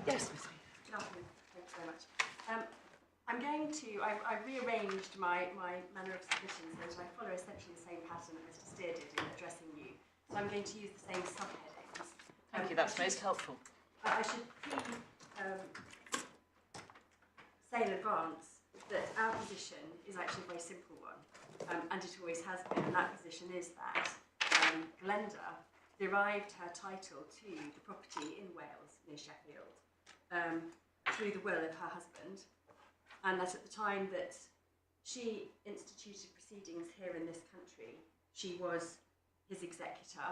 Yes, Miss Lee. Good afternoon. Thanks very much. I've rearranged my manner of submission so that I follow essentially the same pattern that Mr. Steer did in addressing you. So I'm going to use the same subheadings. Thank you, that's most helpful. I should say in advance that our position is actually a very simple one, and it always has been, and that position is that Glenda derived her title to the property in Wales, near Sheffield, through the will of her husband, and that at the time that she instituted proceedings here in this country, she was his executor.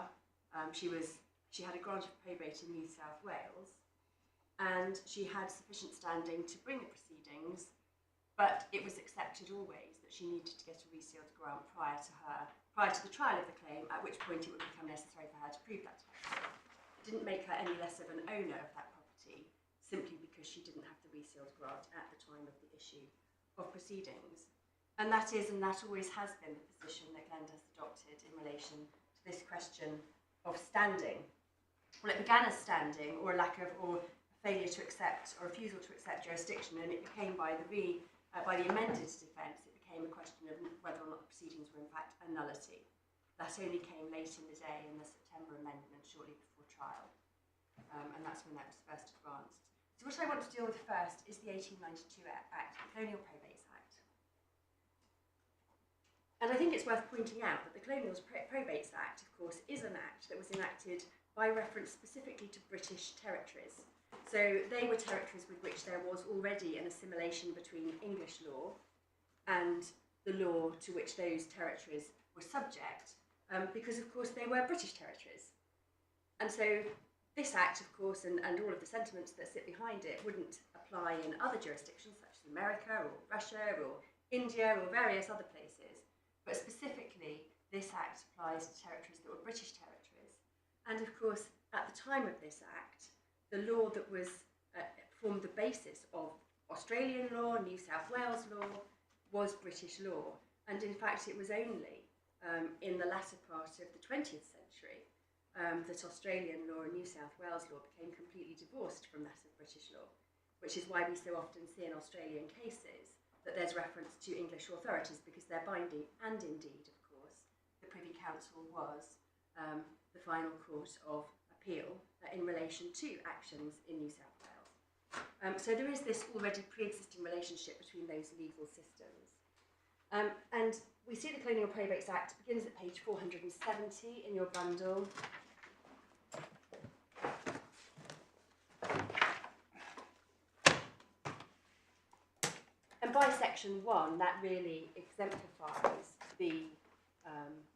She had a grant of probate in New South Wales, and she had sufficient standing to bring the proceedings, but it was accepted always that she needed to get a resealed grant prior to the trial of the claim, at which point it would become necessary for her to prove that title. It didn't make her any less of an owner of that property, simply because she didn't have the resealed grant at the time of the issue of proceedings. And that is, and that always has been, the position that Glenda has adopted in relation to this question of standing. Well, it began as standing, or a lack of, or a failure to accept, or refusal to accept jurisdiction, and it became by the amended defence, it became a question of whether or not the proceedings were in fact a nullity. That only came late in the day in the September amendment, shortly before trial, and that's when that was first advanced. So what I want to deal with first is the 1892 Act, the Colonial Probates Act. And I think it's worth pointing out that the Colonial Probates Act, of course, is an act that was enacted by reference specifically to British territories. So they were territories with which there was already an assimilation between English law and the law to which those territories were subject, because of course they were British territories. And so this act, of course, and all of the sentiments that sit behind it wouldn't apply in other jurisdictions such as America or Russia or India or various other places, but specifically this act applies to territories that were British territories. And of course, at the time of this act, the law that was formed the basis of Australian law, New South Wales law, was British law. And in fact, it was only in the latter part of the 20th century that Australian law and New South Wales law became completely divorced from that of British law, which is why we so often see in Australian cases that there's reference to English authorities, because they're binding, and indeed, of course, the Privy Council was the final court of appeal in relation to actions in New South Wales. So there is this already pre-existing relationship between those legal systems. And we see the Colonial Probates Act begins at page 470 in your bundle. And by section 1, that really exemplifies the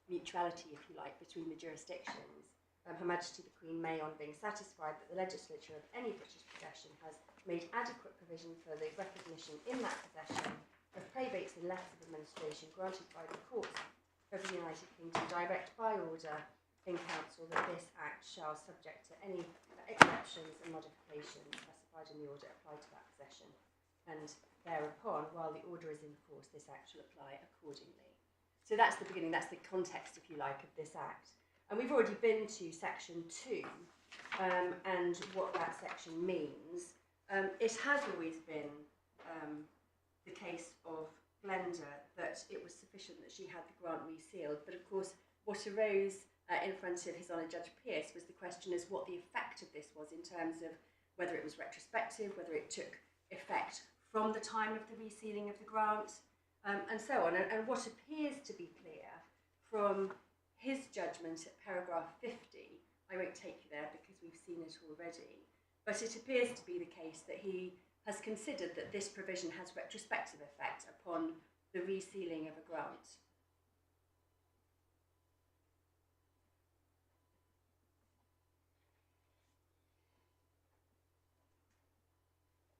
mutuality, if you like, between the jurisdictions. Her Majesty the Queen may, on being satisfied that the legislature of any British possession has made adequate provision for the recognition in that possession of probates and letters of administration granted by the courts of the United Kingdom, direct by order in council that this act shall, subject to any exceptions and modifications specified in the order, apply to that possession. And thereupon, while the order is in force, this act shall apply accordingly. So that's the beginning, that's the context, if you like, of this act. And we've already been to section 2 and what that section means. It has always been the case of Glenda that it was sufficient that she had the grant resealed, but of course what arose in front of His Honour Judge Pearce was the question as what the effect of this was in terms of whether it was retrospective, whether it took effect from the time of the resealing of the grant, and so on. And what appears to be clear from his judgment at paragraph 50, I won't take you there because we've seen it already, but it appears to be the case that he has considered that this provision has retrospective effect upon the resealing of a grant.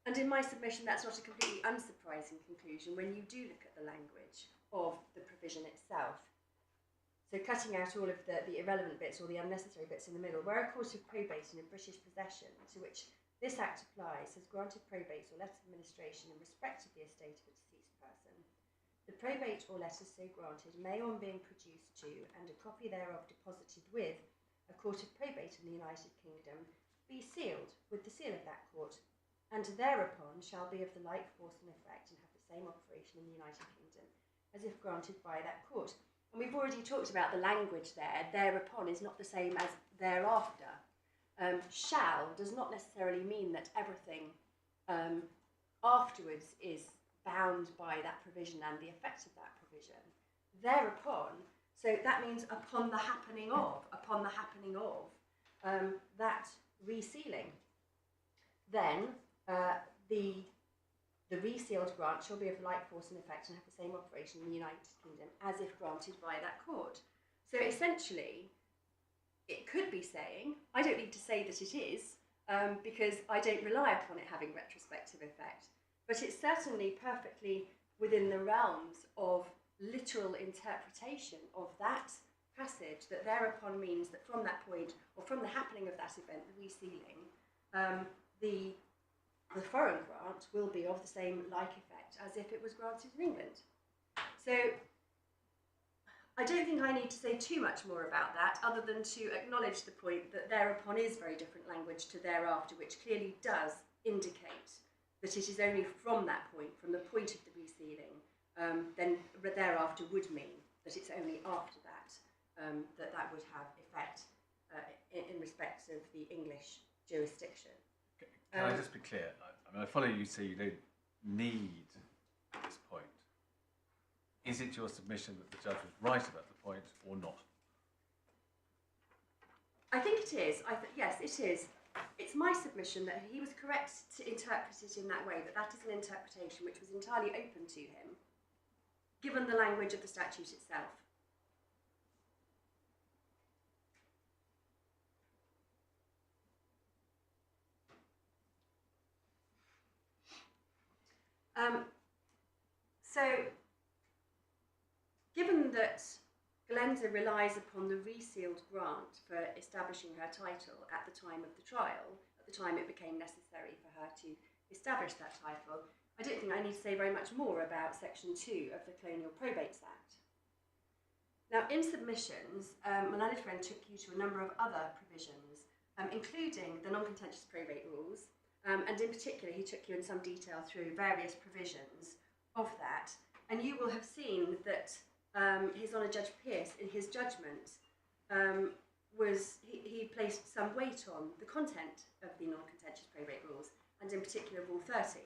And in my submission, that's not a completely unsurprising conclusion when you do look at the language of the provision itself. So cutting out all of the irrelevant bits or the unnecessary bits in the middle, where a court of probate in a British possession to which this act applies has granted probate or letter of administration in respect of the estate of a deceased person, the probate or letter so granted may, on being produced to and a copy thereof deposited with a court of probate in the United Kingdom, be sealed with the seal of that court, and thereupon shall be of the like force and effect and have the same operation in the United Kingdom as if granted by that court. And we've already talked about the language there. Thereupon is not the same as thereafter. Shall does not necessarily mean that everything afterwards is bound by that provision and the effect of that provision. Thereupon, so that means upon the happening of that resealing. Then the resealed grant shall be of like force and effect and have the same operation in the United Kingdom as if granted by that court. So essentially, it could be saying, I don't need to say that it is, because I don't rely upon it having retrospective effect, but it's certainly perfectly within the realms of literal interpretation of that passage, that thereupon means that from that point, or from the happening of that event, the resealing, the foreign grant will be of the same like effect as if it was granted in England. So I don't think I need to say too much more about that, other than to acknowledge the point that thereupon is very different language to thereafter, which clearly does indicate that it is only from that point, from the point of the resealing, then thereafter would mean that it's only after that that would have effect in respect of the English jurisdiction. Can I just be clear? I mean, I follow you say you don't need this point. Is it your submission that the judge was right about the point or not? I think it is. Yes, it is. It's my submission that he was correct to interpret it in that way, that is an interpretation which was entirely open to him, given the language of the statute itself. So, given that Glenda relies upon the resealed grant for establishing her title at the time of the trial, at the time it became necessary for her to establish that title, I don't think I need to say very much more about Section 2 of the Colonial Probates Act. Now, in submissions, my learned friend took you to a number of other provisions, including the non-contentious probate rules, and in particular he took you in some detail through various provisions of that, and you will have seen that His Honour Judge Pearce, in his judgment, he placed some weight on the content of the non-contentious probate rules, and in particular Rule 30.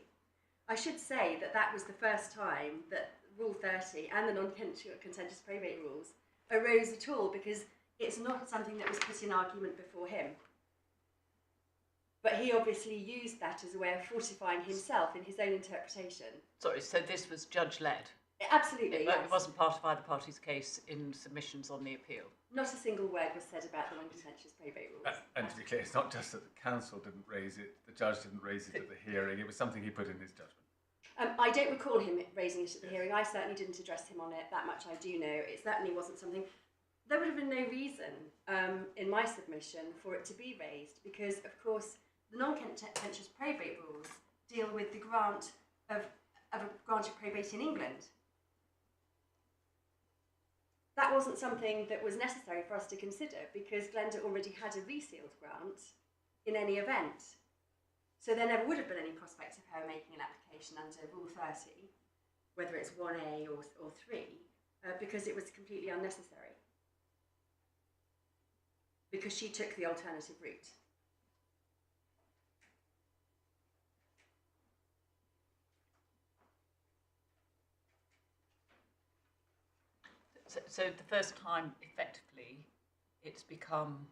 I should say that that was the first time that Rule 30 and the non-contentious probate rules arose at all, because it's not something that was put in argument before him. But he obviously used that as a way of fortifying himself in his own interpretation. Sorry, so this was judge-led? Absolutely, yes. It wasn't part of either party's case in submissions on the appeal? Not a single word was said about the non-contentious probate rules. And to be clear, it's not just that the counsel didn't raise it, the judge didn't raise it at the hearing, it was something he put in his judgment. I don't recall him raising it at the hearing. I certainly didn't address him on it, that much I do know. It certainly wasn't something... There would have been no reason in my submission for it to be raised, because, of course, the non-contentious probate rules deal with the grant of a grant of probate in England. That wasn't something that was necessary for us to consider, because Glenda already had a resealed grant in any event. So there never would have been any prospect of her making an application under Rule 30, whether it's 1A or 3, because it was completely unnecessary. Because she took the alternative route. So the first time, effectively, it's become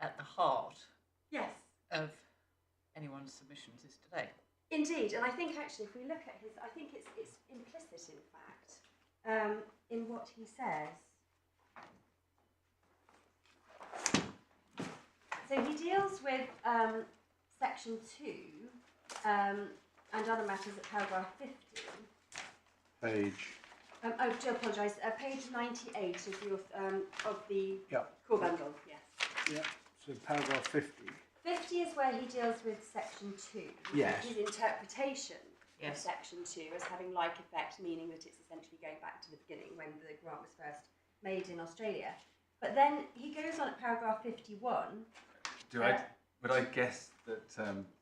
at the heart Yes. of anyone's submissions is today. Indeed, and I think actually if we look at his, I think it's implicit in fact in what he says. So he deals with section 2 and other matters at paragraph 50. Page. I do apologise. Page 98 of the core bundle. Yes. Yeah. So paragraph 50. 50 is where he deals with section 2. Yes. His interpretation of Yes. section 2 as having like effect, meaning that it's essentially going back to the beginning when the grant was first made in Australia. But then he goes on at paragraph 51. Would I guess that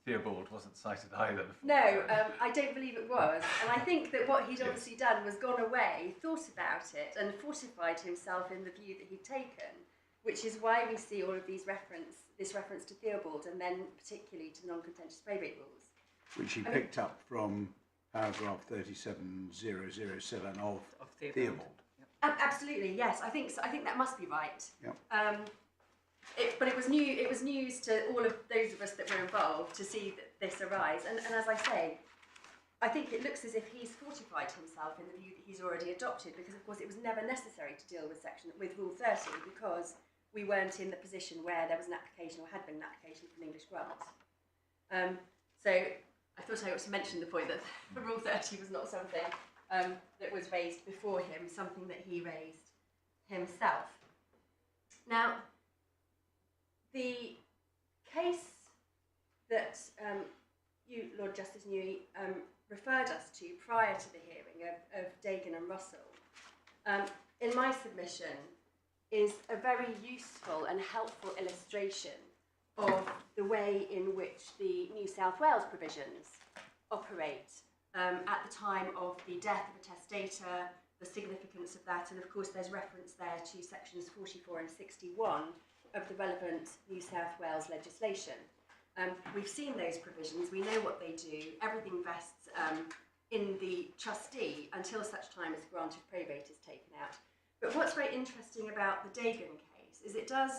Theobald wasn't cited either? Before No, I don't believe it was. And I think that what he'd obviously done was gone away, thought about it, and fortified himself in the view that he'd taken, which is why we see all of this reference to Theobald, and then particularly to non-contentious probate rules. Which he picked up from paragraph 37007 of Theobald. Yep. Absolutely, yes. I think that must be right. Yep. But it was news to all of those of us that were involved to see this arise. And as I say, I think it looks as if he's fortified himself in the view that he's already adopted, because of course it was never necessary to deal with Rule 30, because we weren't in the position where there was an application or had been an application for an English grant. So I thought I ought to mention the point that Rule 30 was not something that was raised before him, something that he raised himself. Now, the case that you, Lord Justice Newey, referred us to prior to the hearing of Dagan and Russell, in my submission, is a very useful and helpful illustration of the way in which the New South Wales provisions operate at the time of the death of a testator, the significance of that, and of course there's reference there to sections 44 and 61 of the relevant New South Wales legislation. We've seen those provisions, we know what they do, everything vests in the trustee until such time as grant of probate is taken out. But what's very interesting about the Dagan case is it does,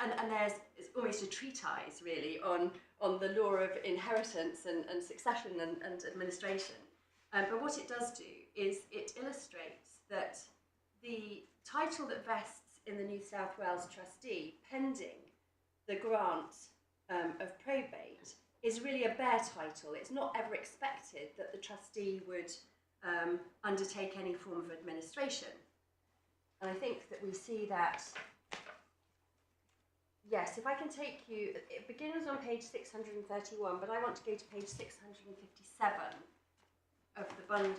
and it's almost a treatise really on the law of inheritance and succession and administration. But what it does do is it illustrates that the title that vests in the New South Wales trustee pending the grant of probate is really a bare title. It's not ever expected that the trustee would undertake any form of administration. And I think that we see that, yes, if I can take you, it begins on page 631, but I want to go to page 657 of the bundle.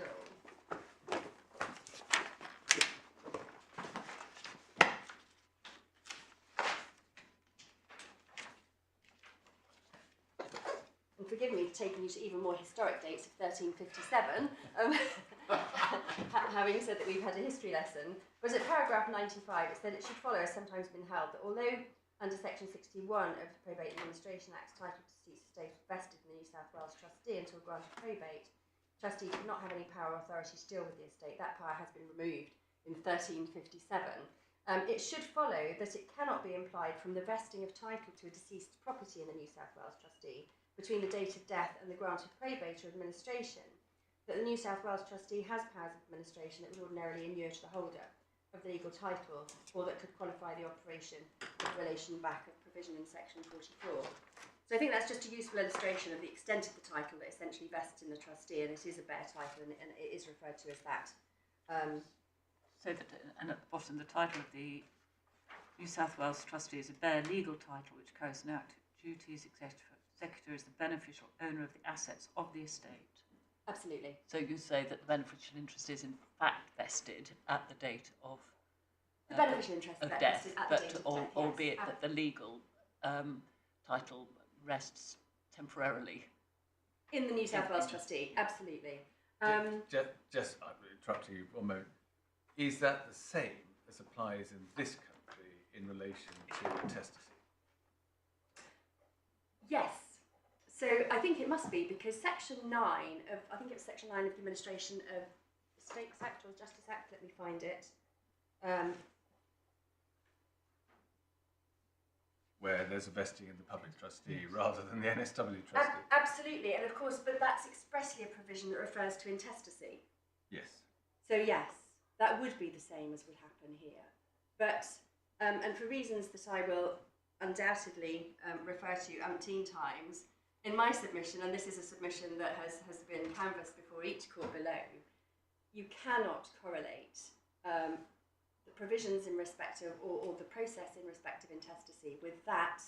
And forgive me for taking you to even more historic dates of 1357, having said that we've had a history lesson. But at paragraph 95, it said it should follow, as sometimes been held, that although under section 61 of the Probate Administration Act's title to deceased estate was vested in the New South Wales trustee until granted probate, trustees did not have any power or authority to deal with the estate. That power has been removed in 1357. It should follow that it cannot be implied from the vesting of title to a deceased property in the New South Wales trustee between the date of death and the grant of probate or administration that the New South Wales trustee has powers of administration that would ordinarily inure to the holder of the legal title, or that could qualify the operation with relation back of provision in section 44. So I think that's just a useful illustration of the extent of the title that essentially vests in the trustee, and it is a bare title, and it is referred to as that. So that, and at the bottom, the title of the New South Wales trustee is a bare legal title which carries an active duties. Executor is the beneficial owner of the assets of the estate. Absolutely. So you say that the beneficial interest is in fact vested at the date of the beneficial interest of death, death, at the date of death, albeit yes. that the legal title rests temporarily in the New South Wales trustee. Absolutely. Just I'm interrupting you for a moment. Is that the same as applies in this country in relation to intestacy? Yes. So I think it must be, because section 9 of, I think it's section 9 of the Administration of Estates Act or Justice Act, let me find it. Where there's a vesting in the public trustee rather than the NSW trustee. Absolutely, and of course, but that's expressly a provision that refers to intestacy. Yes. So yes, that would be the same as would happen here. But, and for reasons that I will undoubtedly refer to umpteen times, in my submission, and this is a submission that has been canvassed before each court below, you cannot correlate the provisions in respect of, or the process in respect of intestacy with that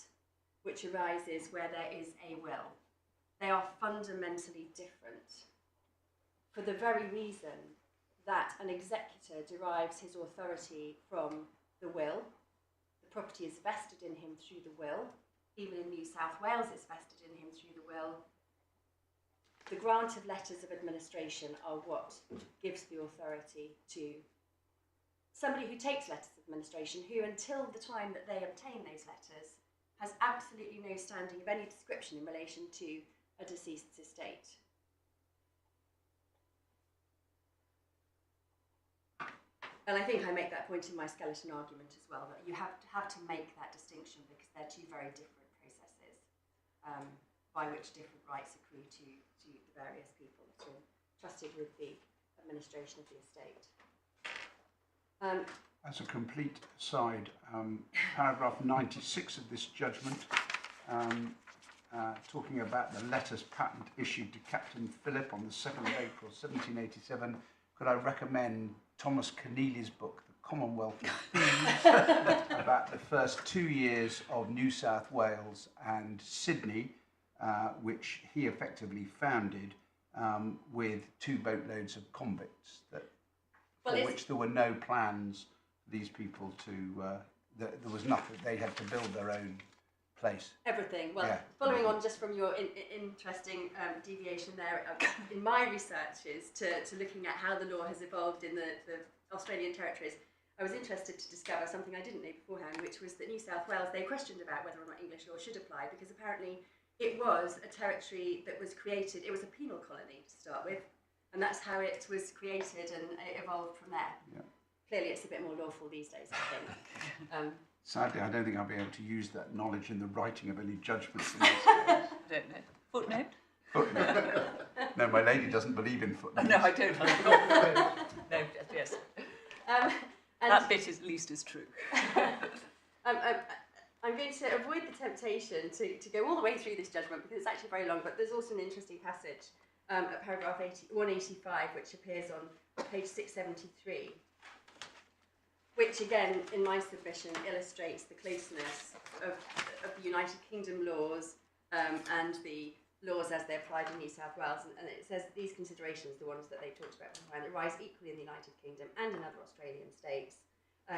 which arises where there is a will. They are fundamentally different for the very reason that an executor derives his authority from the will. The property is vested in him through the will. even in New South Wales it's vested in him through the will. The grant of letters of administration are what gives the authority to somebody who takes letters of administration, who until the time that they obtain those letters has absolutely no standing of any description in relation to a deceased's estate. And I think I make that point in my skeleton argument as well, that you have to make that distinction because they're two very different processes by which different rights accrue to the various people that are trusted with the administration of the estate. As a complete aside, paragraph 96 of this judgment, talking about the letters patent issued to Captain Phillip on the 2nd of April 1787, could I recommend Thomas Keneally's book, The Commonwealth of Thieves, about the first 2 years of New South Wales and Sydney, which he effectively founded with 2 boatloads of convicts, for which there were no plans for these people to, there was nothing, they had to build their own place. Everything. Well, yeah. Following on just from your interesting deviation there, in my researches to looking at how the law has evolved in the Australian territories, I was interested to discover something I didn't know beforehand, which was that New South Wales, they questioned about whether or not English law should apply, because apparently it was a territory that was created, it was a penal colony to start with, and that's how it was created and it evolved from there. Yeah. Clearly it's a bit more lawful these days, I think. Sadly, I don't think I'll be able to use that knowledge in the writing of any judgments in this case. I don't know. Footnote? Footnote. No, my lady doesn't believe in footnotes. No, I don't. No, yes. That bit is, at least is true. I'm going to avoid the temptation to go all the way through this judgment because it's actually very long, but there's also an interesting passage at paragraph 185, which appears on page 673, which again, in my submission, illustrates the closeness of the United Kingdom laws and the laws as they're applied in New South Wales. And it says these considerations, the ones that they talked about beforehand, arise equally in the United Kingdom and in other Australian states,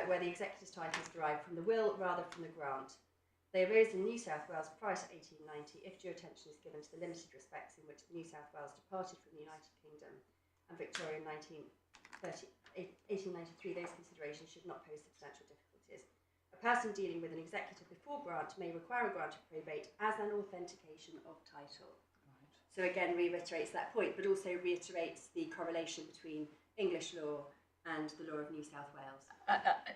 where the executor's title is derived from the will rather than from the grant. They arose in New South Wales prior to 1890 if due attention is given to the limited respects in which New South Wales departed from the United Kingdom and Victoria in 1893, those considerations should not pose substantial difficulties. A person dealing with an executor before grant may require a grant of probate as an authentication of title. Right. So again, reiterates that point, but also reiterates the correlation between English law and the law of New South Wales.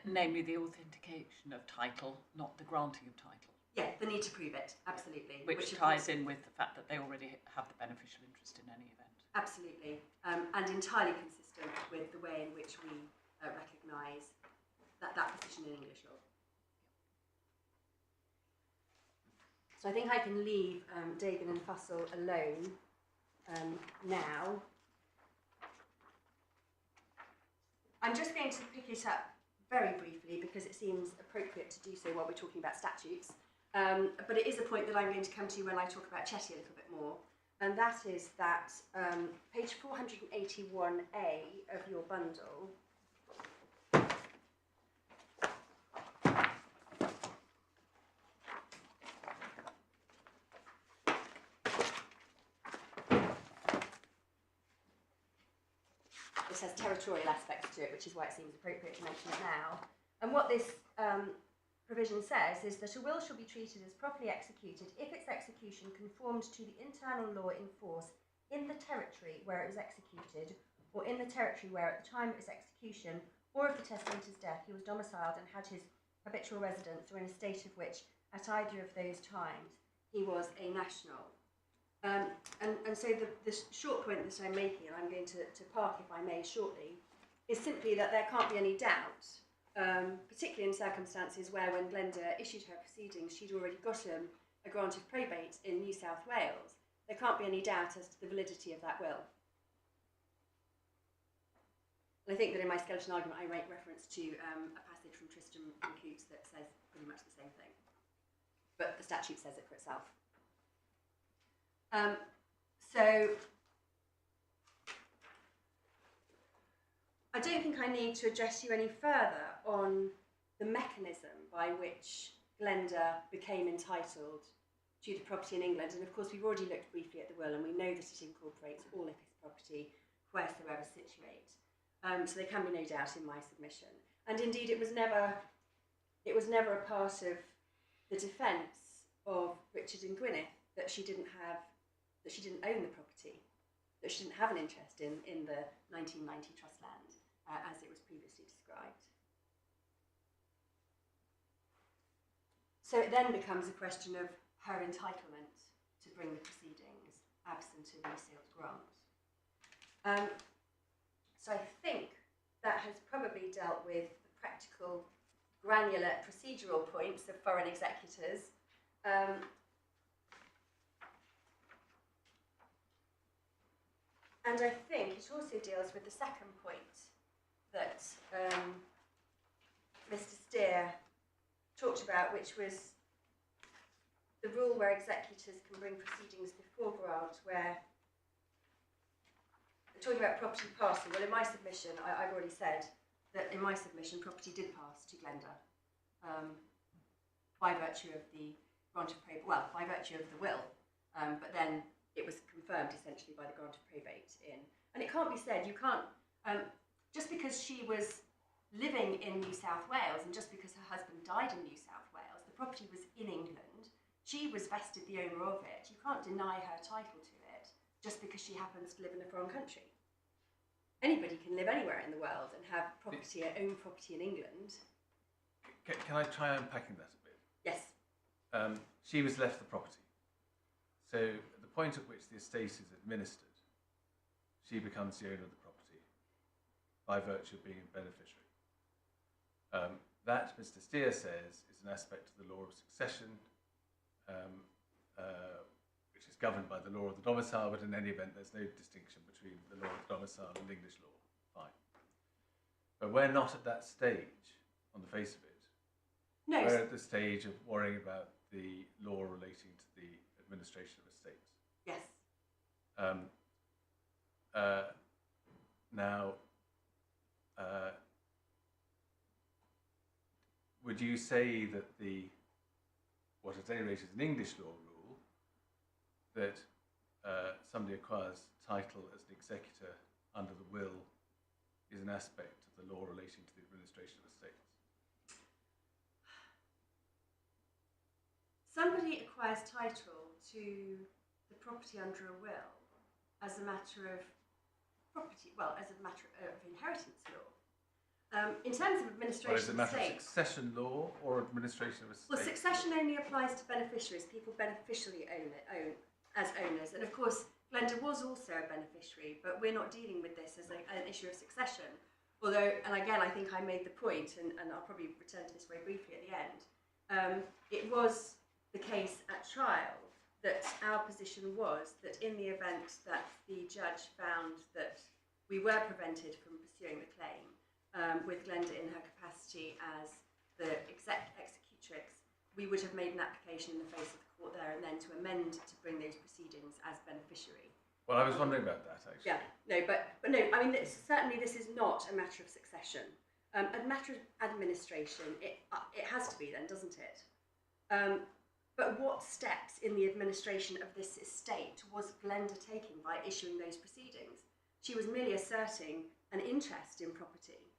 Namely the authentication of title, not the granting of title. Yeah, the need to prove it, absolutely. Which ties in with the fact that they already have the beneficial interest in any event. Absolutely, and entirely consistent with the way in which we recognise that position in English law. So I think I can leave Dagan and Fussell alone now. I'm just going to pick it up very briefly because it seems appropriate to do so while we're talking about statutes. But it is a point that I'm going to come to when I talk about Chetty a little bit more. And that is that page 481A of your bundle this has territorial aspects to it, which is why it seems appropriate to mention it now. And what this provision says is that a will shall be treated as properly executed if its execution conformed to the internal law in force in the territory where it was executed, or in the territory where at the time of its execution or of the testator's death he was domiciled and had his habitual residence, or in a state of which at either of those times he was a national. And so the short point that I'm making, and I'm going to park if I may shortly, is simply that there can't be any doubt, particularly in circumstances where when Glenda issued her proceedings she'd already got a grant of probate in New South Wales, there can't be any doubt as to the validity of that will. And I think that in my skeleton argument I make reference to a passage from Tristram and Coutts that says pretty much the same thing, but the statute says it for itself. So I don't think I need to address you any further on the mechanism by which Glenda became entitled to the property in England. And of course, we've already looked briefly at the will, and we know that it incorporates all of his property wheresoever situate. So there can be no doubt in my submission. And indeed, it was never a part of the defence of Richard and Gwyneth that she didn't own the property, that she didn't have an interest in the 1990 trust land, as it was previously described. So it then becomes a question of her entitlement to bring the proceedings absent a resealed grant. So I think that has probably dealt with the practical, granular procedural points of foreign executors. And I think it also deals with the second point that Mr. Steer talked about, which was the rule where executors can bring proceedings before grant, where talking about property parcel. Well, in my submission, I've already said that in my submission, property did pass to Glenda by virtue of the grant of probate. Well, by virtue of the will, but then it was confirmed essentially by the grant of probate in. And it can't be said, you can't, just because she was living in New South Wales and just because her husband died in New South Wales, the property was in England, she was vested the owner of it. You can't deny her title to it just because she happens to live in a foreign country. Anybody can live anywhere in the world and have property, own property in England. Can I try unpacking that a bit? Yes. She was left the property. So at the point at which the estate is administered, she becomes the owner of the property by virtue of being a beneficiary. That, Mr. Steer says, is an aspect of the law of succession, which is governed by the law of the domicile, but in any event, there's no distinction between the law of the domicile and English law. Fine. But we're not at that stage on the face of it. No. We're at the stage of worrying about the law relating to the administration of estates. Yes. Would you say that what at any rate is an English law rule, that somebody acquires title as an executor under the will is an aspect of the law relating to the administration of estates? Somebody acquires title to the property under a will as a matter of property, well, as a matter of inheritance law. In terms of administration Is it a matter of of succession law or administration of estate? Well, succession only applies to beneficiaries. People beneficially own as owners. And of course, Glenda was also a beneficiary, but we're not dealing with this as an issue of succession. Although, and again, I think I made the point, and I'll probably return to this very briefly at the end, it was the case at trial that our position was that in the event that the judge found that we were prevented from pursuing the claim, with Glenda in her capacity as the executrix, we would have made an application in the face of the court there and then to amend to bring those proceedings as beneficiary. Well, I was wondering about that, actually. Yeah, no, but no, I mean, certainly this is not a matter of succession. A matter of administration, it has to be then, doesn't it? But what steps in the administration of this estate was Glenda taking by issuing those proceedings? She was merely asserting an interest in property.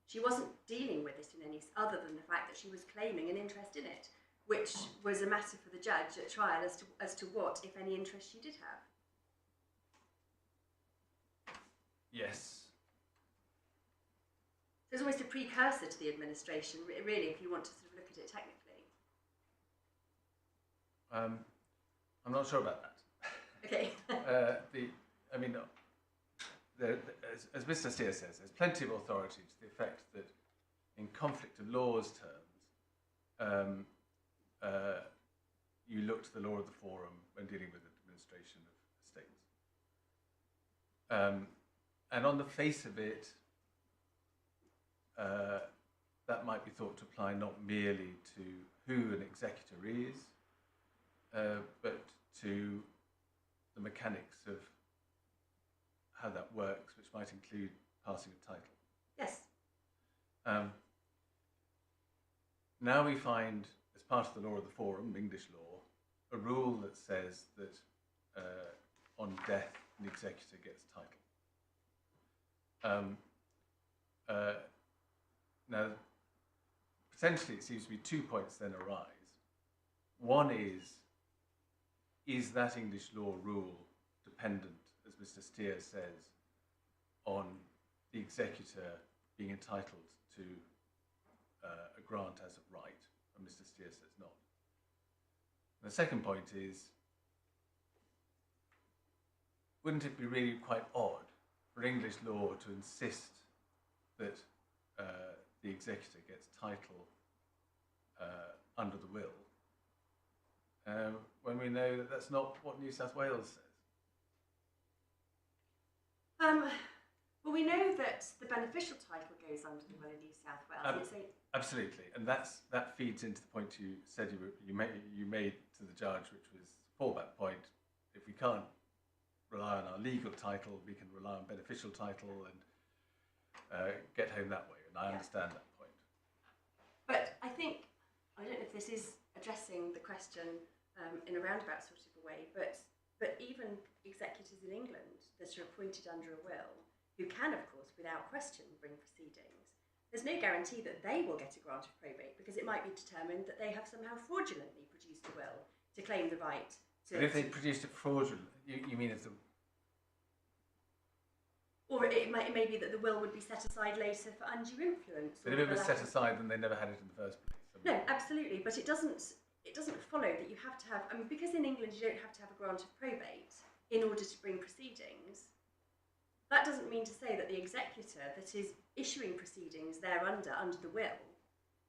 She wasn't dealing with it in any other than the fact that she was claiming an interest in it, which was a matter for the judge at trial as to what, if any, interest she did have. Yes. So it's almost a precursor to the administration, really, if you want to sort of look at it technically. I'm not sure about that. Okay. As Mr. Steer says, there's plenty of authority to the effect that in conflict of laws terms, you look to the law of the forum when dealing with the administration of estates. And on the face of it, that might be thought to apply not merely to who an executor is, but to the mechanics of how that works, which might include passing of title. Yes. now we find, as part of the law of the forum, English law, a rule that says that on death, an executor gets title. Now, potentially it seems to be 2 points then arise. One is that English law rule dependent, as Mr. Steer says, on the executor being entitled to a grant as of right, and Mr. Steer says not. And the second point is, wouldn't it be really quite odd for English law to insist that the executor gets title under the will, when we know that that's not what New South Wales says? Well, we know that the beneficial title goes under the will in New South Wales. Absolutely, and that feeds into the point you said you made to the judge, which was the fallback point. If we can't rely on our legal title, we can rely on beneficial title and get home that way, and I understand that point. But I don't know if this is addressing the question in a roundabout sort of a way, but even executors in England that are appointed under a will, who can, of course, without question, bring proceedings, there's no guarantee that they will get a grant of probate, because it might be determined that they have somehow fraudulently produced a will to claim the right to... But if they produced it fraudulently, you mean if the... Or it may be that the will would be set aside later for undue influence. But if it was set aside, then they never had it in the first place. No, absolutely, but it doesn't follow that you have to have... I mean, because in England you don't have to have a grant of probate in order to bring proceedings, that doesn't mean to say that the executor that is issuing proceedings thereunder, under the will,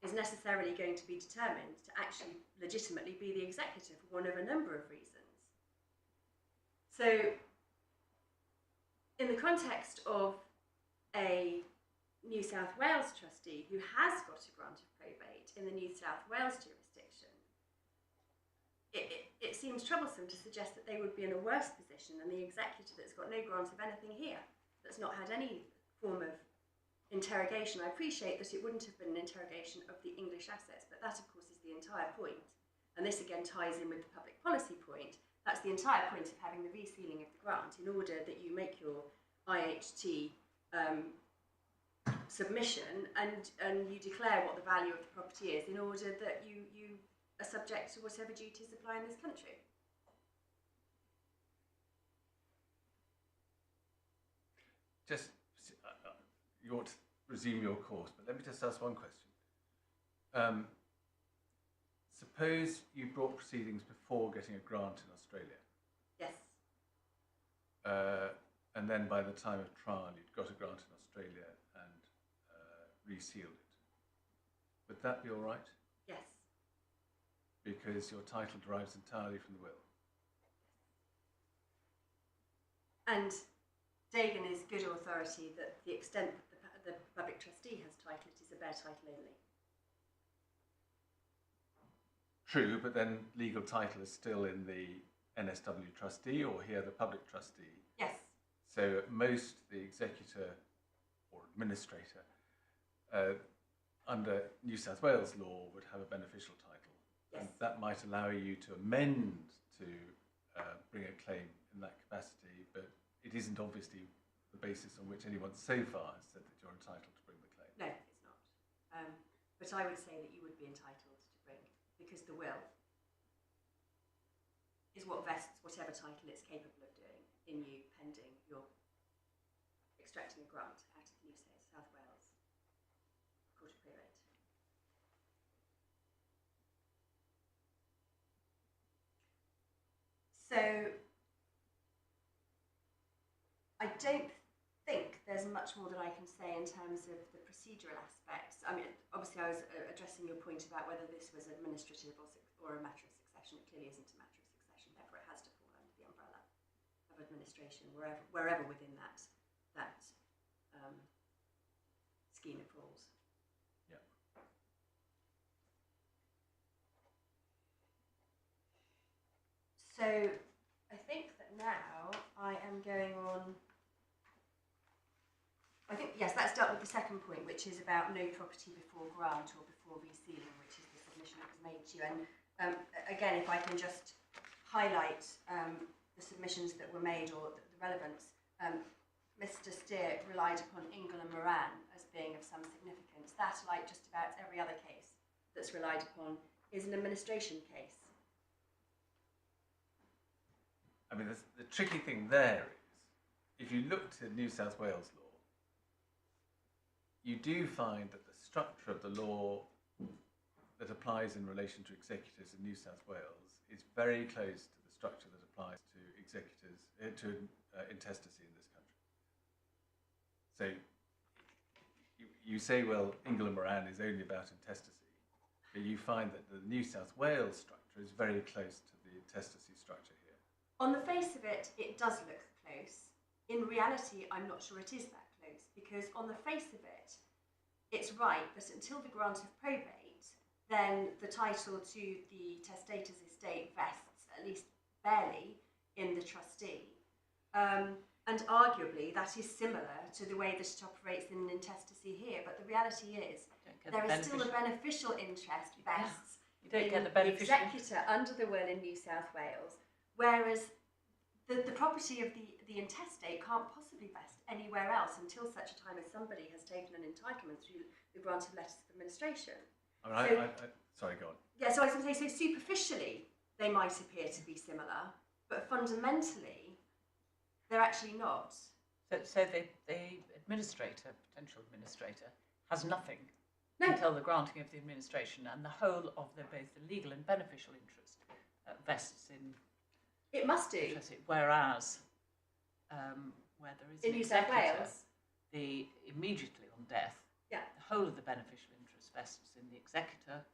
is necessarily going to be determined to actually legitimately be the executor for one of a number of reasons. So, in the context of a New South Wales trustee who has got a grant of probate in the New South Wales jurisdiction, it seems troublesome to suggest that they would be in a worse position than the executor that's got no grant of anything here, that's not had any form of interrogation. I appreciate that it wouldn't have been an interrogation of the English assets, but that, of course, is the entire point. And this again ties in with the public policy point. That's the entire point of having the resealing of the grant, in order that you make your IHT submission and you declare what the value of the property is, in order that you are subject to whatever duties apply in this country. Just, you ought to resume your course, but let me just ask one question. Suppose you brought proceedings before getting a grant in Australia. Yes. And then by the time of trial, you'd got a grant in Australia and resealed it. Would that be all right? Yes. Because your title derives entirely from the will. And Dagan is good authority that the extent that the public trustee has title, it is a bare title only. True, but then legal title is still in the NSW trustee, or here the public trustee. Yes. So at most, the executor or administrator under New South Wales law would have a beneficial title. Yes. And that might allow you to amend to bring a claim in that capacity, but it isn't obviously the basis on which anyone so far has said that you're entitled to bring the claim. No, it's not. But I would say that you would be entitled to bring, because the will is what vests whatever title it's capable of doing in you pending your extracting a grant out of the New South Wales Court of Probate. So I don't think there's much more that I can say in terms of the procedural aspects. I mean, obviously I was addressing your point about whether this was administrative or a matter of succession. It clearly isn't a matter of succession, therefore it has to fall under the umbrella of administration, wherever within that scheme it falls. Yeah. So I think that now I am going on. I think, yes, that's dealt with the second point, which is about no property before grant or before resealing, which is the submission that was made to you. And again, if I can just highlight the submissions that were made or the relevance, Mr. Steer relied upon Ingle and Moran as being of some significance. That, like just about every other case that's relied upon, is an administration case. I mean, the tricky thing there is, if you look to New South Wales law, you do find that the structure of the law that applies in relation to executors in New South Wales is very close to the structure that applies to executors, to intestacy in this country. So you say, well, Ingle and Moran is only about intestacy, but you find that the New South Wales structure is very close to the intestacy structure here. On the face of it, it does look close. In reality, I'm not sure it is that close, because on the face of it, it's right that until the grant of probate, then the title to the testator's estate vests, at least barely, in the trustee. And arguably, that is similar to the way that it operates in an intestacy here. But the reality is, there is still a beneficial interest vests in the executor under the will in New South Wales, whereas the property of the intestate can't possibly vest anywhere else until such a time as somebody has taken an entitlement through the grant of letters of administration. I mean, sorry, go on. Yeah, so I was going to say, so superficially, they might appear to be similar, but fundamentally, they're actually not. So the administrator, potential administrator, has nothing No. until the granting of the administration, and the whole of both the legal and beneficial interest vests in. It must do. Whereas, where there is In an New South executor, Wales? Immediately on death, Yeah. the whole of the beneficial interest vests in the executor,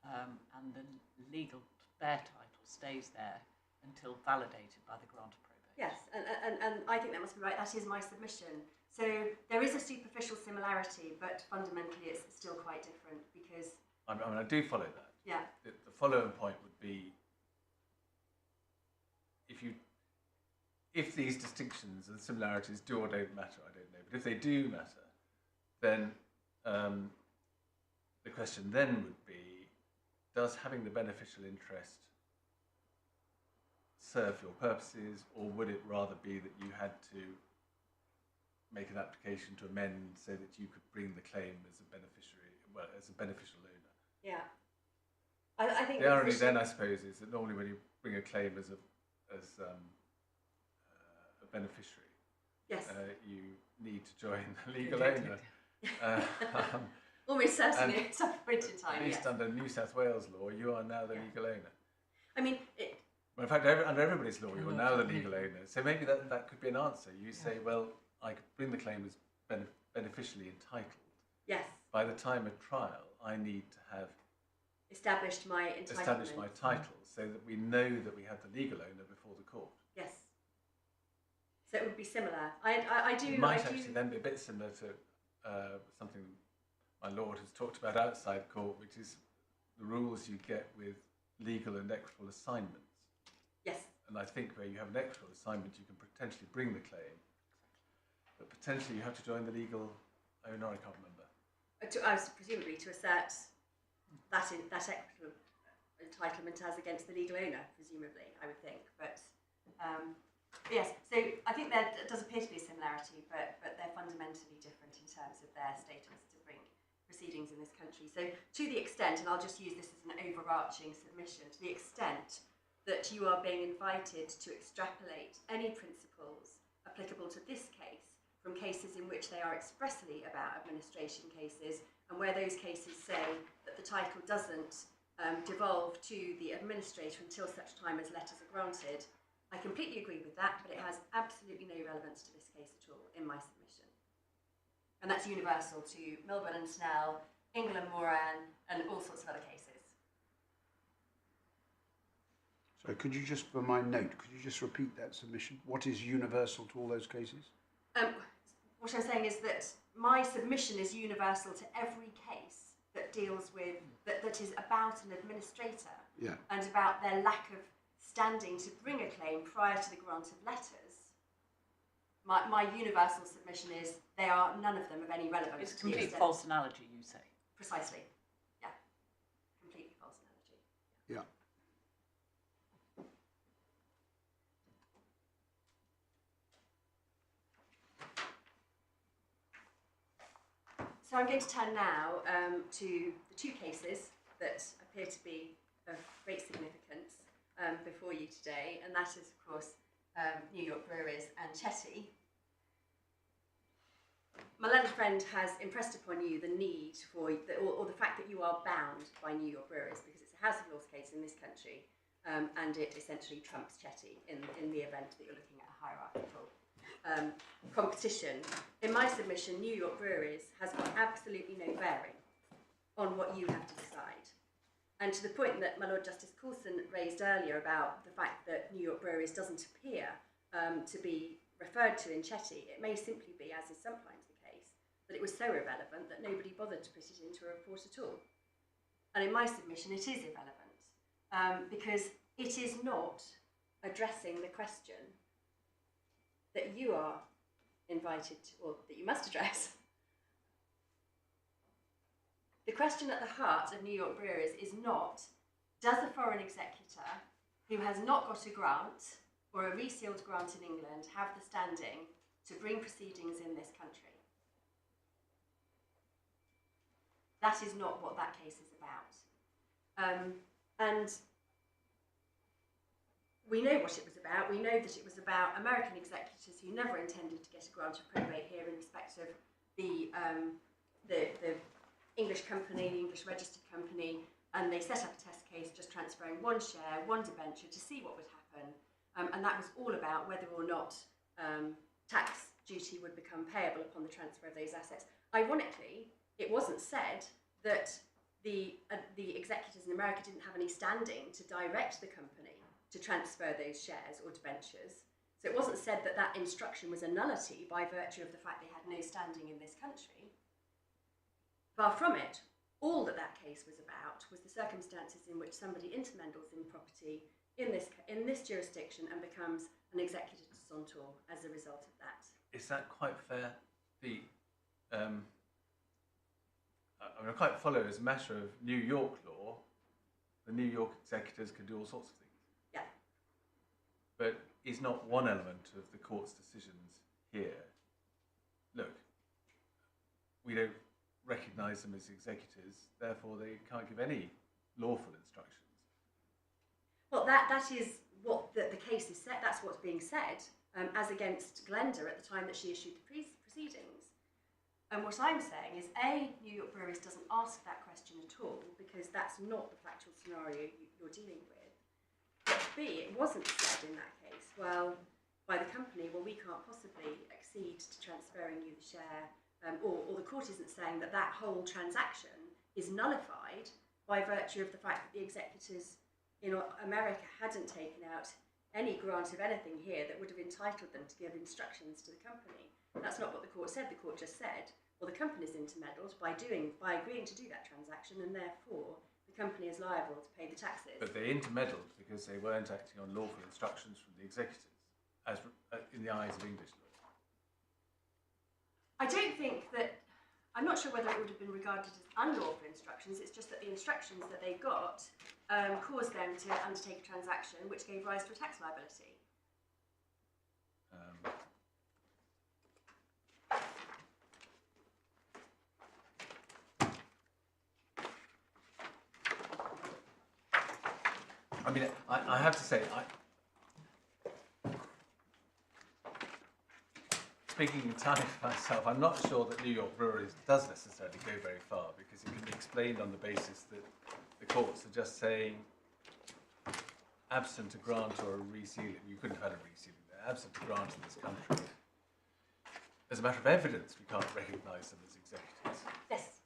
and the legal bare title stays there until validated by the grant of probate. Yes, and I think that must be right. That is my submission. So there is a superficial similarity, but fundamentally it's still quite different because... I mean, I do follow that. Yeah. The following point would be, if these distinctions and similarities do or don't matter, I don't know, but if they do matter, then the question then would be, does having the beneficial interest serve your purposes, or would it rather be that you had to make an application to amend so that you could bring the claim as a beneficiary, well, as a beneficial owner? Yeah. I think the irony then, I suppose, is that normally when you bring a claim as a beneficiary, yes, you need to join the legal owner. Almost certainly at some point in time. At least under New South Wales law, you are now the legal owner. I mean, well, in fact, under everybody's law, you are now the legal owner. So maybe that could be an answer. You say, well, I could bring the claim as beneficially entitled. Yes. By the time of trial, I need to have established my entitlement. Established my title, so that we know that we have the legal owner before the court. Yes. So it would be similar. I do. It might actually then be a bit similar to something my lord has talked about outside court, which is the rules you get with legal and equitable assignments. Yes. And I think where you have an equitable assignment, you can potentially bring the claim, but potentially you have to join the legal owner. I can't remember. Presumably to assert that equitable entitlement as against the legal owner, presumably, I would think. But yes, so I think there does appear to be a similarity, but they're fundamentally different in terms of their status to bring proceedings in this country. So to the extent, and I'll just use this as an overarching submission, to the extent that you are being invited to extrapolate any principles applicable to this case from cases in which they are expressly about administration cases, and where those cases say that the title doesn't devolve to the administrator until such time as letters are granted, I completely agree with that, but it has absolutely no relevance to this case at all in my submission. And that's universal to Milburn and Snell, England Moran, and all sorts of other cases. So could you just, for my note, could you just repeat that submission? What is universal to all those cases? What I'm saying is that my submission is universal to every case that deals with, that is about an administrator, yeah, and about their lack of standing to bring a claim prior to the grant of letters. My universal submission is none of them of any relevance. It's a complete false analogy, you say. Precisely. Yeah. Completely false. So I'm going to turn now to the two cases that appear to be of great significance before you today, and that is, of course, New York Breweries and Chetty. My learned friend has impressed upon you the need for, or the fact that you are bound by New York Breweries because it's a House of Lords case in this country, and it essentially trumps Chetty in the event that you're looking at a hierarchical competition. In my submission, New York Breweries has got absolutely no bearing on what you have to decide. And to the point that my Lord Justice Coulson raised earlier about the fact that New York Breweries doesn't appear to be referred to in Chetty, it may simply be, as is sometimes the case, that it was so irrelevant that nobody bothered to put it into a report at all. And in my submission, it is irrelevant because it is not addressing the question that you are invited to, or that you must address. The question at the heart of New York Breweries is not, does a foreign executor who has not got a grant or a resealed grant in England have the standing to bring proceedings in this country? That is not what that case is about. And we know what it was about. We know that it was about American executors who never intended to get a grant of probate here in respect of the English company, the English registered company, and they set up a test case just transferring one share, one debenture to see what would happen. And that was all about whether or not tax duty would become payable upon the transfer of those assets. Ironically, it wasn't said that the executors in America didn't have any standing to direct the company to transfer those shares or debentures. So it wasn't said that that instruction was a nullity by virtue of the fact they had no standing in this country. Far from it. All that that case was about was the circumstances in which somebody intermeddles in property in this jurisdiction and becomes an executor de Sentor as a result of that. Is that quite fair? I mean, I quite follow as a matter of New York law, the New York executors can do all sorts of things. Yeah. But is not one element of the court's decisions here, look, we don't recognise them as executors, therefore they can't give any lawful instructions. Well, that is what the case is said. That's what's being said, as against Glenda at the time that she issued the proceedings. And what I'm saying is, A, New York Breweries doesn't ask that question at all because that's not the factual scenario you're dealing with. But B, it wasn't said in that case, well, by the company, well, we can't possibly accede to transferring you the share, or the court isn't saying that that whole transaction is nullified by virtue of the fact that the executors in America hadn't taken out any grant of anything here that would have entitled them to give instructions to the company. That's not what the court said. The court just said, well, the company's intermeddled by agreeing to do that transaction, and therefore the company is liable to pay the taxes. But they intermeddled because they weren't acting on lawful instructions from the executors, as in the eyes of English law. I don't think that. I'm not sure whether it would have been regarded as unlawful instructions. It's just that the instructions that they got caused them to undertake a transaction which gave rise to a tax liability. I mean, I have to say, speaking entirely for myself, I'm not sure that New York Breweries does necessarily go very far, because it can be explained on the basis that the courts are just saying, absent a grant or a resealing, you couldn't have had a resealing there, absent a grant in this country, as a matter of evidence, we can't recognise them as executors. Yes.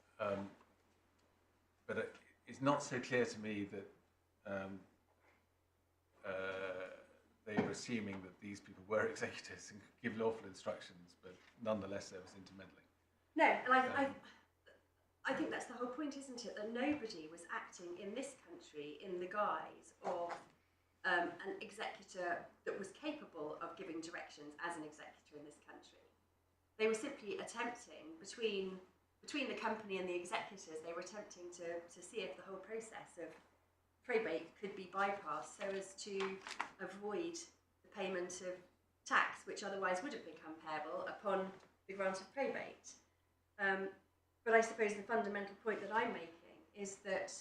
But it's not so clear to me that they were assuming that these people were executors and could give lawful instructions, but nonetheless there was intermeddling. No, and I think that's the whole point, isn't it? That nobody was acting in this country in the guise of an executor that was capable of giving directions as an executor in this country. They were simply attempting, between the company and the executors, they were attempting to see if the whole process of probate could be bypassed so as to avoid the payment of tax, which otherwise would have become payable upon the grant of probate. But I suppose the fundamental point that I'm making is that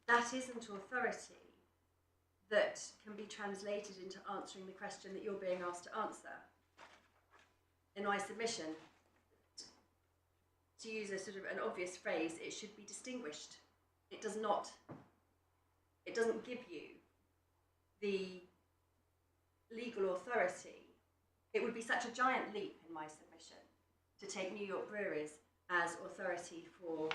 that isn't authority that can be translated into answering the question that you're being asked to answer. In my submission, to use a sort of an obvious phrase, it should be distinguished. It does not. It doesn't give you the legal authority. It would be such a giant leap in my submission to take New York breweries as authority for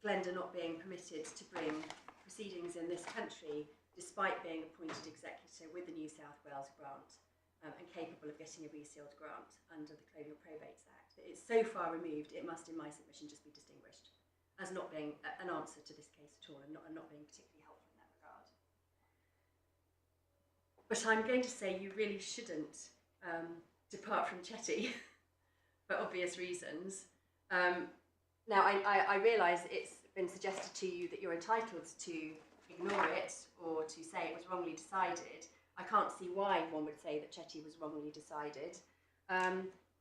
Glenda not being permitted to bring proceedings in this country despite being appointed executor with the New South Wales grant and capable of getting a resealed grant under the Colonial Probates Act. It's so far removed, it must, in my submission, just be distinguished as not being an answer to this case at all and not being particularly helpful in that regard. But I'm going to say you really shouldn't depart from Chetty for obvious reasons. Now, I realise it's been suggested to you that you're entitled to ignore it or to say it was wrongly decided. I can't see why one would say that Chetty was wrongly decided.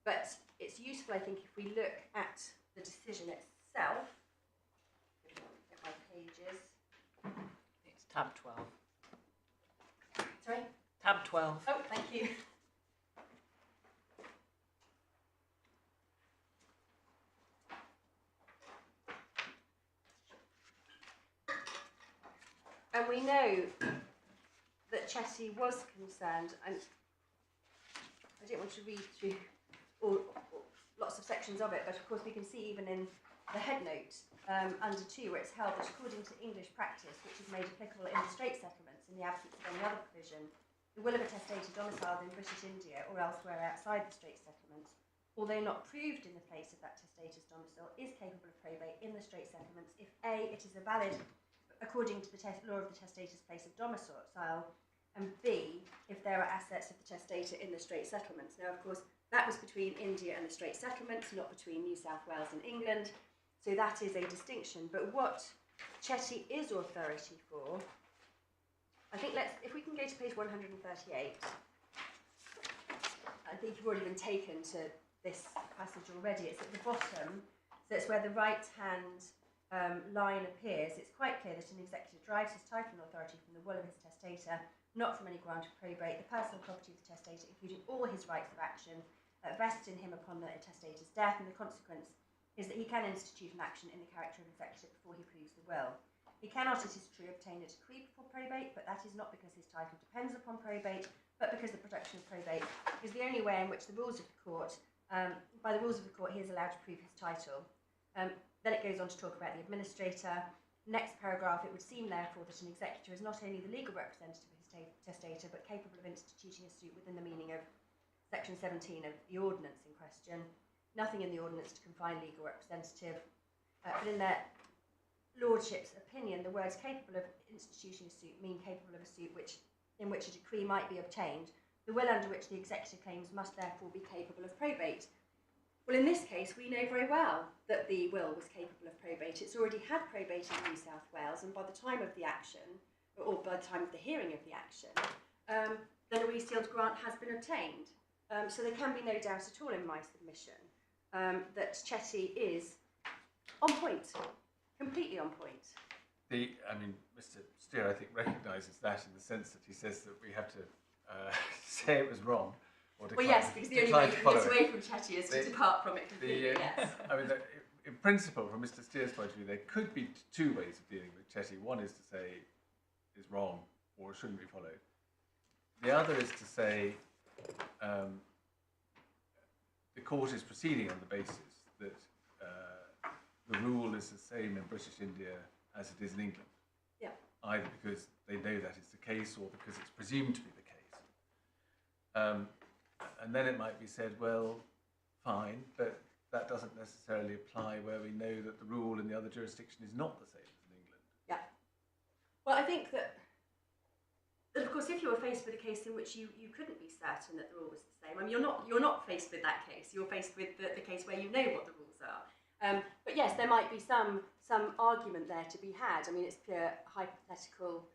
But it's useful, I think, if we look at the decision itself. Get my pages. It's tab 12. Sorry? Tab 12. Oh, thank you. And we know that Chetty was concerned, and I don't want to read through lots of sections of it, but of course we can see even in the head note under 2 where it's held that according to English practice, which is made applicable in the Strait Settlements in the absence of any other provision, the will of a testator domiciled in British India or elsewhere outside the Strait Settlements, although not proved in the place of that testator's domicile, is capable of probate in the Strait Settlements if A, it is a valid according to the law of the testator's place of domicile, and B, if there are assets of the testator in the Strait Settlements. Now, of course, that was between India and the Strait Settlements, not between New South Wales and England, so that is a distinction. But what Chetty is authority for, I think if we can go to page 138, I think you've already been taken to this passage already. It's at the bottom, so it's where the right-hand line appears. It's quite clear that an executor derives his title and authority from the will of his testator, not from any grant of probate. The personal property of the testator, including all his rights of action, vests in him upon the testator's death, and the consequence is that he can institute an action in the character of executor before he proves the will. He cannot, it is true, obtain a decree before probate, but that is not because his title depends upon probate, but because the production of probate is the only way in which the rules of the court, by the rules of the court, he is allowed to prove his title. Then it goes on to talk about the administrator. Next paragraph, it would seem, therefore, that an executor is not only the legal representative of his testator, but capable of instituting a suit within the meaning of Section 17 of the ordinance in question. Nothing in the ordinance to confine legal representative. But in their lordship's opinion, the words capable of instituting a suit mean capable of a suit in which a decree might be obtained. The will under which the executor claims must therefore be capable of probate. Well, in this case, we know very well that the will was capable of probate. It's already had probate in New South Wales, and by the time of the action, or by the time of the hearing of the action, then a resealed grant has been obtained. So there can be no doubt at all in my submission that Chetty is on point, completely on point. Mr. Steer, I think, recognises that in the sense that he says that we have to say it was wrong. Well, yes, because the only way to get away from Chetty is to depart from it completely, yes. In principle, from Mr. Steer's point of view, there could be 2 ways of dealing with Chetty. One is to say it's wrong or it shouldn't be followed. The other is to say the court is proceeding on the basis that the rule is the same in British India as it is in England. Yeah. Either because they know that is the case or because it's presumed to be the case. And then it might be said, well, fine, but that doesn't necessarily apply where we know that the rule in the other jurisdiction is not the same as in England. Yeah. Well, I think that of course, if you were faced with a case in which you couldn't be certain that the rule was the same, I mean, you're not faced with that case. You're faced with the case where you know what the rules are. But yes, there might be some argument there to be had. I mean, it's pure hypothetical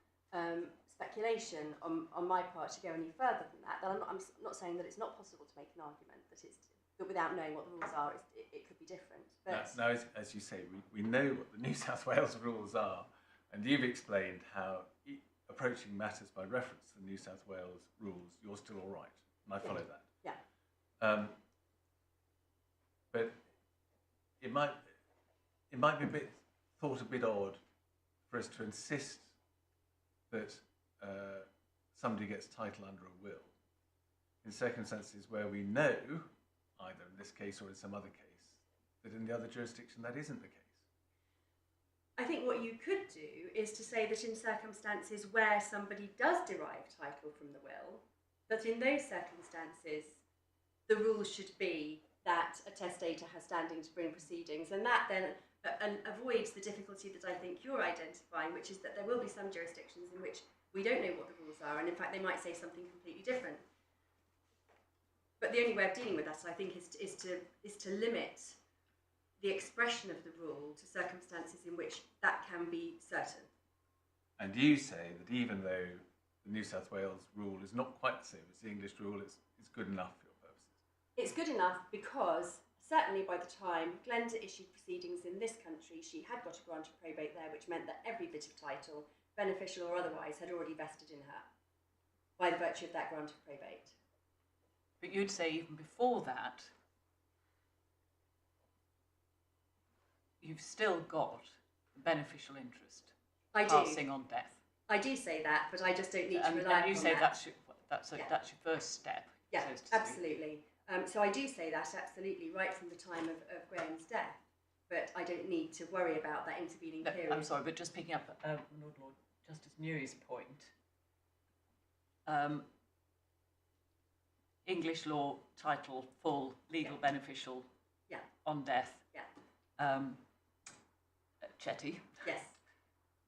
speculation on my part to go any further than that. I'm not saying that it's not possible to make an argument that it's that without knowing what the rules are, it could be different. But Now as you say, we know what the New South Wales rules are, and you've explained how approaching matters by reference to the New South Wales rules, you're still all right, and I follow that. yeah, But it might be thought a bit odd for us to insist that somebody gets title under a will in circumstances where we know, either in this case or in some other case, that in the other jurisdiction that isn't the case. I think what you could do is to say that in circumstances where somebody does derive title from the will, that in those circumstances the rule should be that a testator has standing to bring proceedings, and that then avoids the difficulty that I think you're identifying, which is that there will be some jurisdictions in which we don't know what the rules are, and in fact they might say something completely different. But the only way of dealing with that, I think, is to limit the expression of the rule to circumstances in which that can be certain. And you say that even though the New South Wales rule is not quite the same as the English rule, it's good enough for your purposes. It's good enough because certainly by the time Glenda issued proceedings in this country, she had got a grant of probate there, which meant that every bit of title, beneficial or otherwise, had already vested in her by the virtue of that grant of probate. But you'd say even before that, you've still got the beneficial interest I do. passing on death. I do say that, but I just don't need to rely And you on say that. that's your first step. Yeah, so to speak. absolutely. So I do say that absolutely right from the time of Graham's death, but I don't need to worry about that intervening No, period. I'm sorry, but just picking up Lord Justice Newey's point, English law, title, full, legal, beneficial, Yeah. on death, Yeah. Chetty. Yes.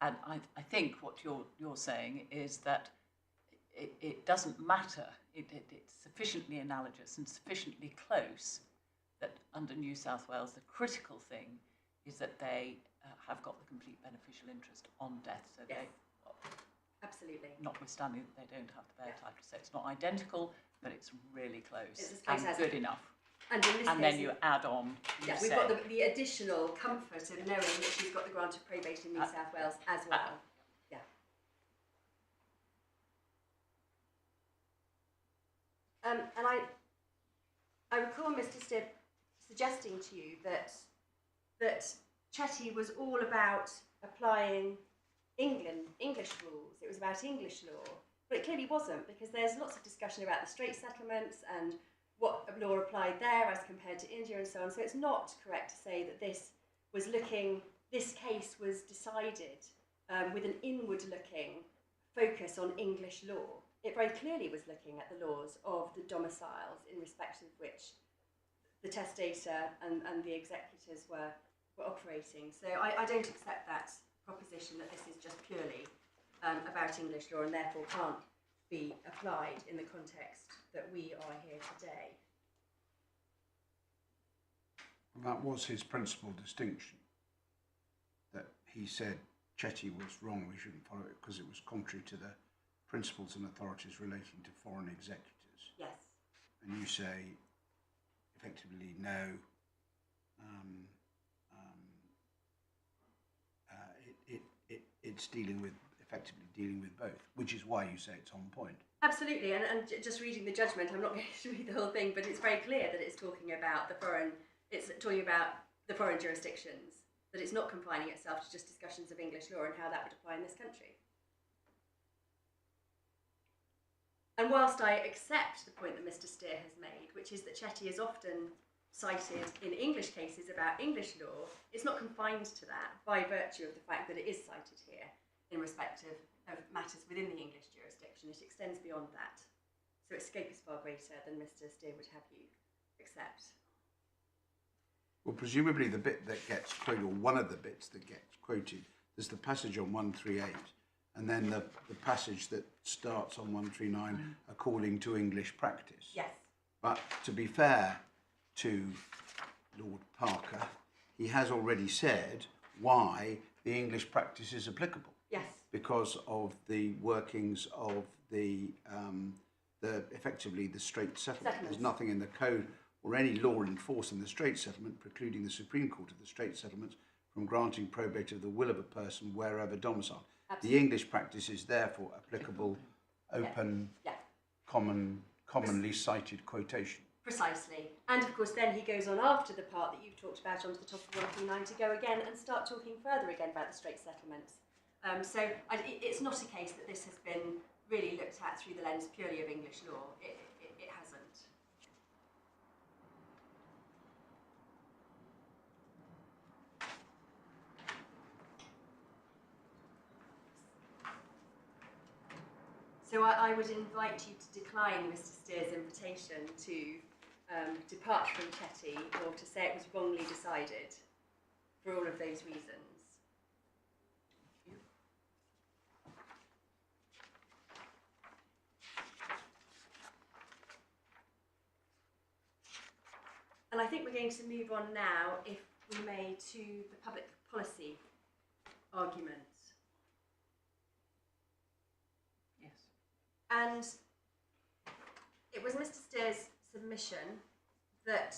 And I think what you're saying is that it doesn't matter. It's sufficiently analogous and sufficiently close that under New South Wales, the critical thing is that they have got the complete beneficial interest on death. So Yes. they, Absolutely. notwithstanding that they don't have the bare title. So it's not identical, but it's really close It's as close and as good it- enough. And in this And case, then you add on, you yeah, we've say, got the additional comfort of knowing that she's got the grant of probate in New South Wales as well. Yeah. And I recall Mr. Stibb suggesting to you that Chetty was all about applying English rules. It was about English law, but it clearly wasn't, because there's lots of discussion about the Straits Settlements and what law applied there as compared to India and so on. So it's not correct to say that this case was decided with an inward-looking focus on English law. It very clearly was looking at the laws of the domiciles in respect of which the testator and the executors were operating. So I don't accept that proposition that this is just purely about English law and therefore can't be applied in the context that we are here today. That was his principal distinction, that he said Chetty was wrong, we shouldn't follow it because it was contrary to the principles and authorities relating to foreign executors. Yes. And you say, effectively, no, it's effectively dealing with both, which is why you say it's on point. Absolutely, and just reading the judgment, I'm not going to read the whole thing, but it's very clear that it's talking about the foreign jurisdictions, that it's not confining itself to just discussions of English law and how that would apply in this country. And whilst I accept the point that Mr. Steer has made, which is that Chetty is often cited in English cases about English law, it's not confined to that by virtue of the fact that it is cited here in respect of matters within the English jurisdiction. It extends beyond that. So its scope is far greater than Mr. Steer would have you accept. Well, presumably the bit that gets quoted, or one of the bits that gets quoted, there's the passage on 138, and then the passage that starts on 139 according to English practice. Yes. But to be fair to Lord Parker, he has already said why the English practice is applicable. Yes. Because of the workings of the effectively the Straits Settlement. There's nothing in the code or any law enforcing the Straits Settlement precluding the Supreme Court of the Straits Settlements from granting probate of the will of a person wherever domiciled. Absolutely. The English practice is therefore applicable, open, Yeah. commonly cited quotation. Precisely. And of course then he goes on after the part that you've talked about onto the top of 139 to go again and start talking further again about the Straits Settlements. It's not a case that this has been really looked at through the lens purely of English law. It hasn't. So I would invite you to decline Mr. Steer's invitation to depart from Chetty or to say it was wrongly decided for all of those reasons. And I think we're going to move on now, if we may, to the public policy argument. Yes. And it was Mr. Steer's submission that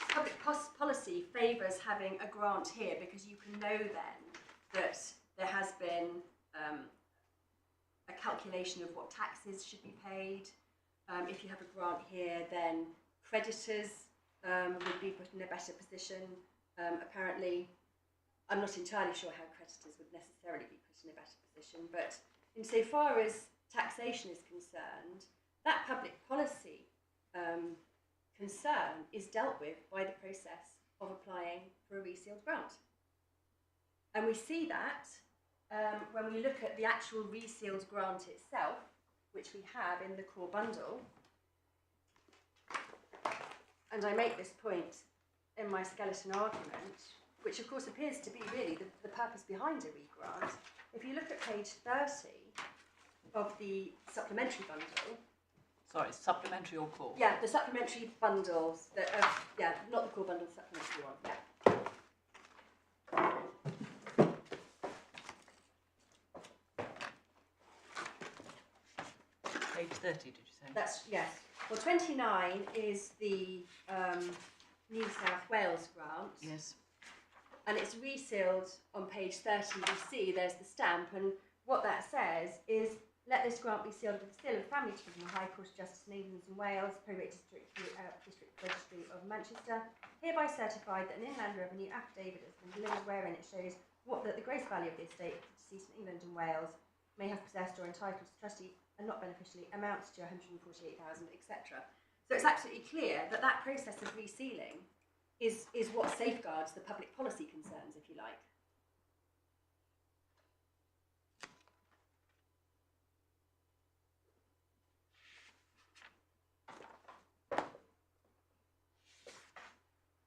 public policy favours having a grant here because you can know then that there has been a calculation of what taxes should be paid. If you have a grant here, then creditors would be put in a better position. Apparently, I'm not entirely sure how creditors would necessarily be put in a better position, but insofar as taxation is concerned, that public policy concern is dealt with by the process of applying for a resealed grant. And we see that when we look at the actual resealed grant itself, which we have in the core bundle. And I make this point in my skeleton argument, which of course appears to be really the purpose behind a re-grant. If you look at page 30 of the supplementary bundle. Sorry, supplementary or core? Yeah, the supplementary bundles, not the core bundle, the supplementary one, yeah. Page 30, did you say? That's, yes. Well, 29 is the New South Wales grant. Yes. And it's resealed on page 30. You see there's the stamp, and what that says is, let this grant be sealed with the seal of the Family Tribunal, High Court of Justice in England and Wales, Probate District Registry of Manchester, hereby certified that an Inland Revenue affidavit has been delivered wherein it shows that the gross value of the estate of the deceased in England and Wales may have possessed or entitled to trustee and not beneficially amounts to 148,000, etc. So it's absolutely clear that that process of resealing is what safeguards the public policy concerns, if you like.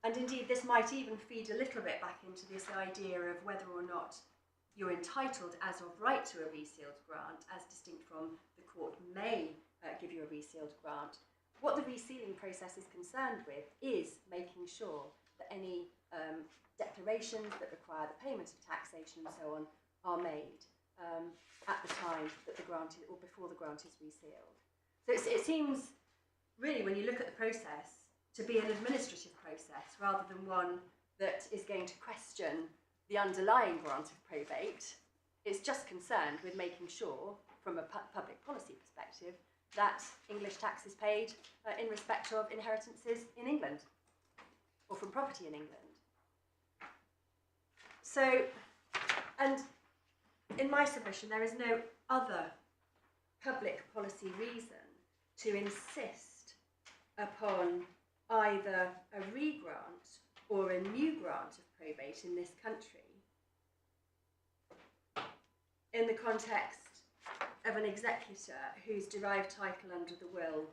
And indeed, this might even feed a little bit back into this idea of whether or not you're entitled as of right to a resealed grant, as distinct from the court may give you a resealed grant. What the resealing process is concerned with is making sure that any declarations that require the payment of taxation and so on are made at the time that the grant is, or before the grant is resealed. So it seems really, when you look at the process, to be an administrative process rather than one that is going to question the underlying grant of probate. It's just concerned with making sure, from a public policy perspective, that English tax is paid in respect of inheritances in England, or from property in England. So, and in my submission, there is no other public policy reason to insist upon either a re-grant or a new grant of probate in this country in the context of an executor who's derived title under the will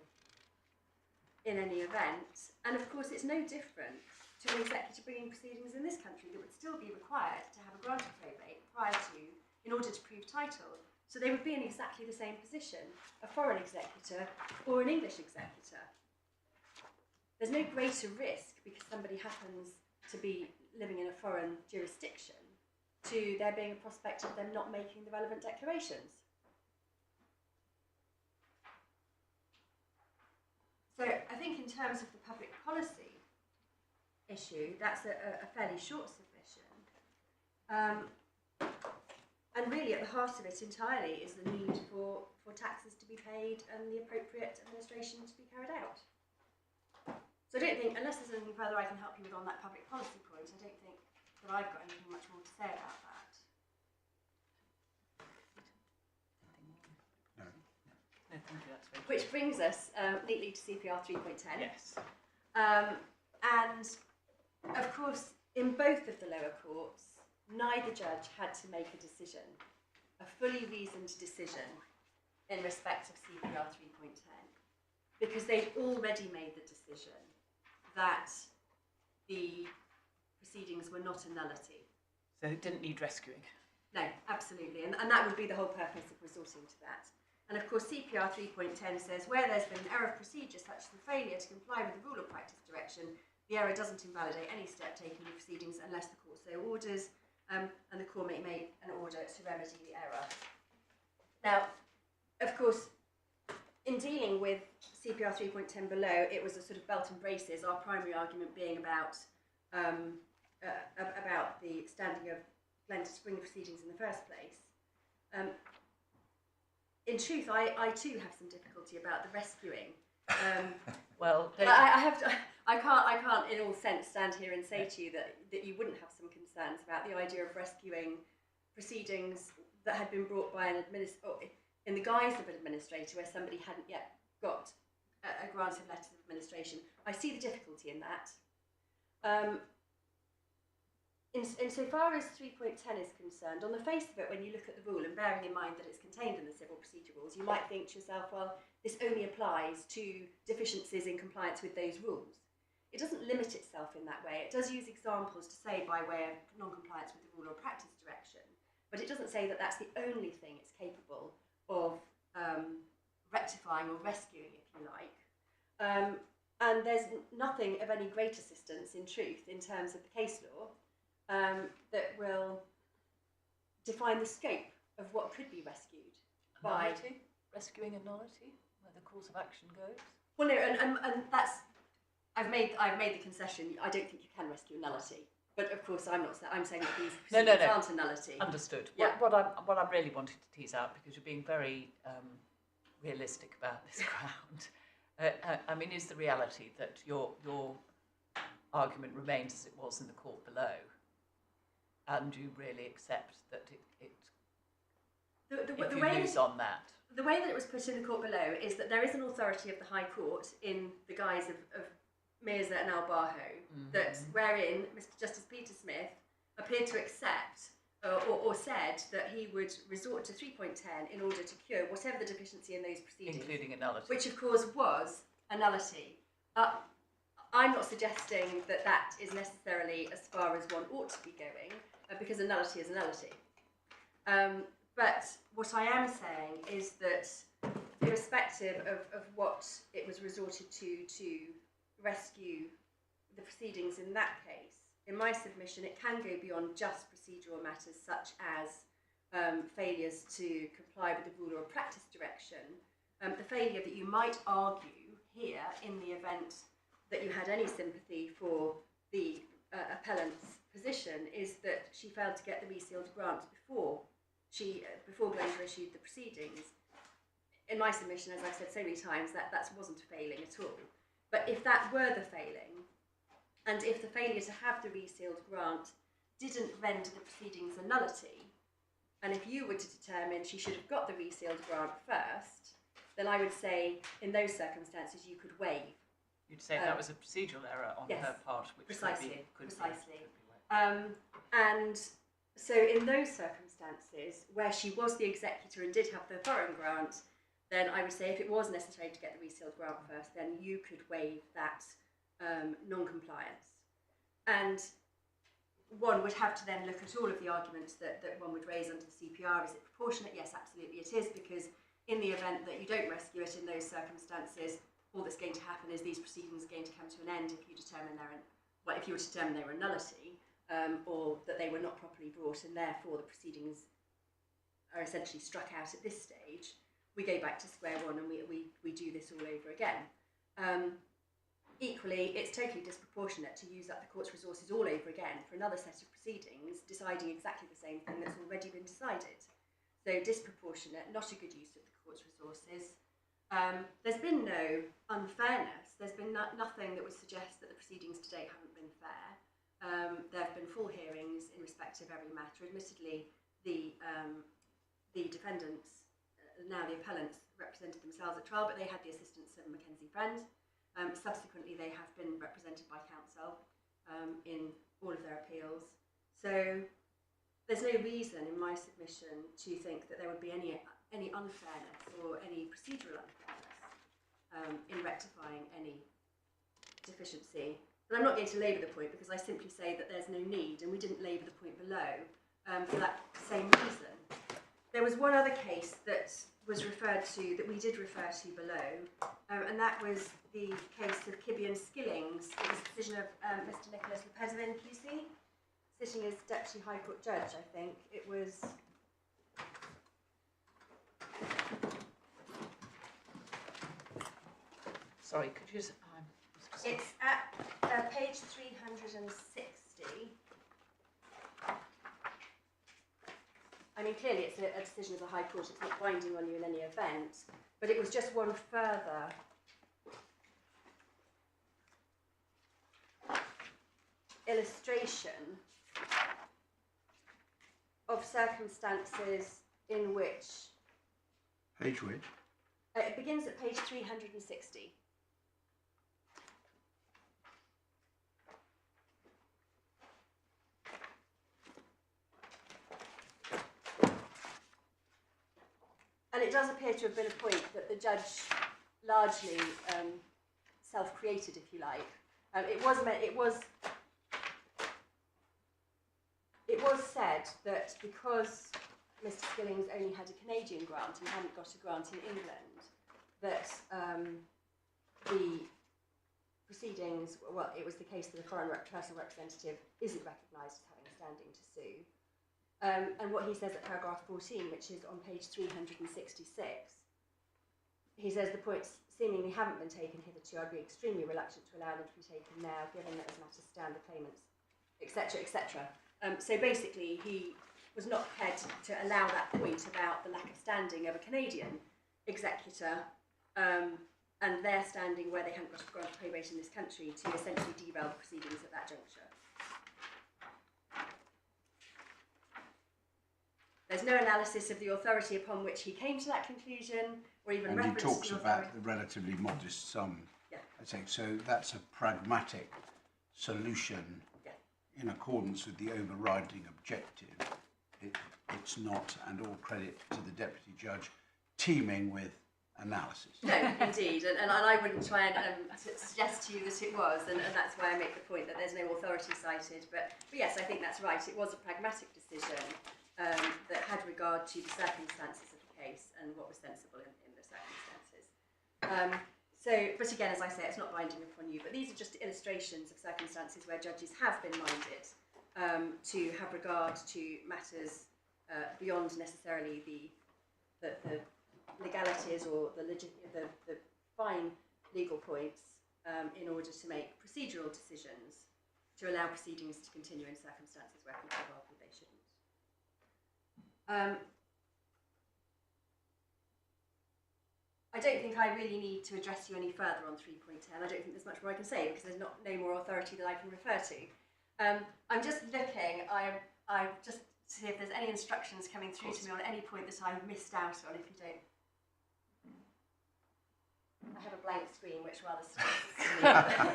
in any event. And of course it's no different to an executor bringing proceedings in this country that would still be required to have a grant of probate prior to, in order to prove title. So they would be in exactly the same position, a foreign executor or an English executor. There's no greater risk because somebody happens to be living in a foreign jurisdiction to there being a prospect of them not making the relevant declarations. So I think in terms of the public policy issue, that's a fairly short submission. And really at the heart of it entirely is the need for taxes to be paid and the appropriate administration to be carried out. So I don't think, unless there's anything further I can help you with on that public policy point, I don't think that I've got anything much more to say about that. No, thank you, that's very Which brings us neatly to CPR 3.10. Yes. And of course, in both of the lower courts, neither judge had to make a decision, a fully reasoned decision in respect of CPR 3.10, because they'd already made the decision that the proceedings were not a nullity. So it didn't need rescuing. No, absolutely, and that would be the whole purpose of resorting to that. And of course, CPR 3.10 says where there's been an error of procedure such as the failure to comply with the rule of practice direction, the error doesn't invalidate any step taken in the proceedings unless the court so orders, and the court may make an order to remedy the error. Now, of course, in dealing with CPR 3.10 below, it was a sort of belt and braces, our primary argument being about the standing of Glenn to spring the proceedings in the first place. In truth, I too have some difficulty about the rescuing. Well, I can't in all sense stand here and say to you that you wouldn't have some concerns about the idea of rescuing proceedings that had been brought by an in the guise of an administrator where somebody hadn't yet got a granted letter of administration. I see the difficulty in that. Insofar as 3.10 is concerned, on the face of it, when you look at the rule and bearing in mind that it's contained in the civil procedure rules, you might think to yourself, well, this only applies to deficiencies in compliance with those rules. It doesn't limit itself in that way. It does use examples to say by way of non-compliance with the rule or practice direction, but it doesn't say that that's the only thing it's capable of rectifying or rescuing, if you like. And there's nothing of any great assistance, in truth, in terms of the case law that will define the scope of what could be rescued by rescuing a nullity, where the course of action goes. Well, no, and that's I've made the concession. I don't think you can rescue a nullity, but of course I'm not. I'm saying that these proceedings aren't a nullity. Understood. Yeah. What I'm really wanting to tease out, because you're being very realistic about this ground. I mean, is the reality that your argument remains as it was in the court below, and you really accept that if you lose on that? The way that it was put in the court below is that there is an authority of the High Court in the guise of Mirza and Al-Baho, that wherein Mr. Justice Peter Smith appeared to accept or said that he would resort to 3.10 in order to cure whatever the deficiency in those proceedings. Including a nullity. Which of course was a nullity. I'm not suggesting that that is necessarily as far as one ought to be going, because a nullity is a nullity. But what I am saying is that irrespective of what it was resorted to rescue the proceedings in that case, in my submission it can go beyond just procedural matters such as failures to comply with the rule or practice direction. The failure that you might argue here in the event that you had any sympathy for the appellant's position is that she failed to get the resealed grant before Granger issued the proceedings. In my submission, as I've said so many times, that wasn't a failing at all. But if that were the failing, and if the failure to have the resealed grant didn't render the proceedings a nullity, and if you were to determine she should have got the resealed grant first, then I would say in those circumstances you could waive. You'd say that was a procedural error on her part, which precisely. could be. And so in those circumstances, where she was the executor and did have the foreign grant, then I would say if it was necessary to get the resealed grant first, then you could waive that non-compliance. And one would have to then look at all of the arguments that one would raise under the CPR. Is it proportionate? Yes, absolutely it is, because in the event that you don't rescue it in those circumstances, all that's going to happen is these proceedings are going to come to an end if you determine if you were to determine they were a nullity, or that they were not properly brought, and therefore the proceedings are essentially struck out at this stage. We go back to square one and we do this all over again. Equally, it's totally disproportionate to use up the court's resources all over again for another set of proceedings, deciding exactly the same thing that's already been decided. So disproportionate, not a good use of the court's resources. There's been no unfairness. There's been nothing that would suggest that the proceedings to date haven't been fair. There have been full hearings in respect of every matter. Admittedly, the defendants, now the appellants, represented themselves at trial, but they had the assistance of Mackenzie Friend. Subsequently, they have been represented by counsel in all of their appeals. So there's no reason in my submission to think that there would be any unfairness or any procedural unfairness in rectifying any deficiency. But I'm not going to labour the point because I simply say that there's no need, and we didn't labour the point below for that same reason. There was one other case that was referred to, that we did refer to below, and that was the case of Kibbe and Skillings. It was a decision of Mr. Nicholas Lepezevin, QC, sitting as Deputy High Court Judge, I think. It was... Sorry, could you just... It's at page 360. I mean, clearly it's a decision of the High Court, it's not binding on you in any event, but it was just one further illustration of circumstances in which... Page which? It begins at page 360. And it does appear to have been a point that the judge largely self-created, if you like. It was said that because Mr. Skillings only had a Canadian grant and hadn't got a grant in England, that the proceedings, well, it was the case that a foreign personal representative isn't recognised as having standing to sue. And what he says at paragraph 14, which is on page 366, he says the points seemingly haven't been taken hitherto. I'd be extremely reluctant to allow them to be taken now, given that as matters stand, the claimants, etc., etc. So basically, he was not prepared to allow that point about the lack of standing of a Canadian executor and their standing where they hadn't got a grant of probate in this country to essentially derail the proceedings at that juncture. There's no analysis of the authority upon which he came to that conclusion, or even and he reference talks to the about the relatively modest sum. Yeah. I think so. That's a pragmatic solution in accordance with the overriding objective. It's not, and all credit to the deputy judge, teeming with analysis. No, indeed, and I wouldn't try and suggest to you that it was, and that's why I make the point that there's no authority cited. But yes, I think that's right. It was a pragmatic decision. That had regard to the circumstances of the case and what was sensible in the circumstances. But again, as I say, it's not binding upon you, but these are just illustrations of circumstances where judges have been minded to have regard to matters beyond necessarily the legalities or the fine legal points in order to make procedural decisions to allow proceedings to continue in circumstances where people have argued they shouldn't. I don't think I really need to address you any further on 3.10. I don't think there's much more I can say because there's no more authority that I can refer to. I'm just looking, I just to see if there's any instructions coming through to me on any point that I've missed out on. If you don't, I have a blank screen which rather stresses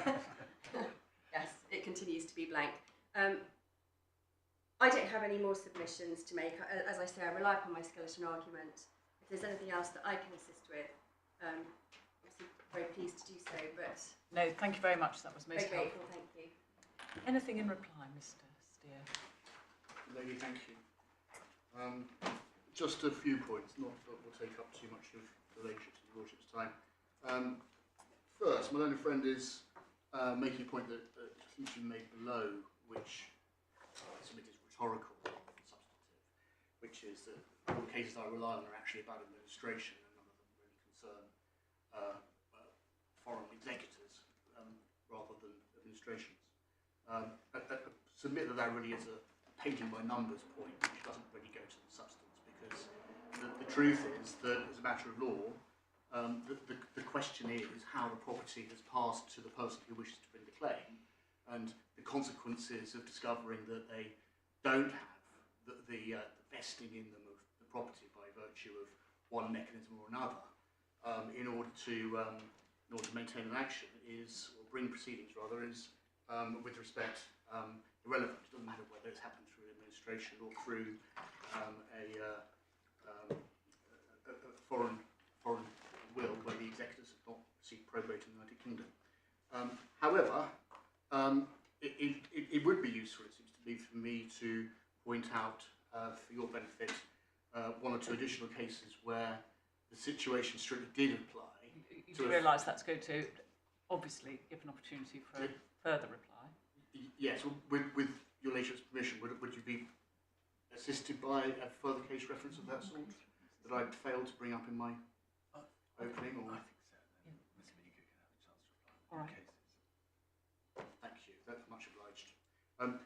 me. Yes, it continues to be blank. I don't have any more submissions to make. As I say, I rely upon my skeleton argument. If there's anything else that I can assist with, obviously very pleased to do so. But no, thank you very much. That was most very helpful. grateful. Thank you. Anything in reply, Mr. Steer? Lady, thank you. Just a few points, not that will take up too much of the ladyship's and lordship's time. First, my learned friend is making a point that you made below, which I submit is rhetorical rather than substantive, which is that all the cases I rely on are actually about administration and none of them really concern foreign executors rather than administrations. I submit that really is a painting by numbers point, which doesn't really go to the substance, because the truth is that as a matter of law, the question is how the property has passed to the person who wishes to bring the claim, and the consequences of discovering that they don't have the vesting in them of the property by virtue of one mechanism or another, in order to maintain an action or bring proceedings rather, is with respect irrelevant. It doesn't matter whether it's happened through administration or through a foreign will where the executors have not received probate in the United Kingdom. However, it would be useful, it seems to me, for me to point out, for your benefit, one or two additional cases where the situation strictly did apply. You do realise that's going to obviously give an opportunity for a further reply. Yes, with your ladyship's permission, would you be assisted by a further case reference of that sort that I failed to bring up in my opening? Or? I think so. Then Ms. Meager can have a chance to reply. All right. Cases. Thank you, that's much obliged.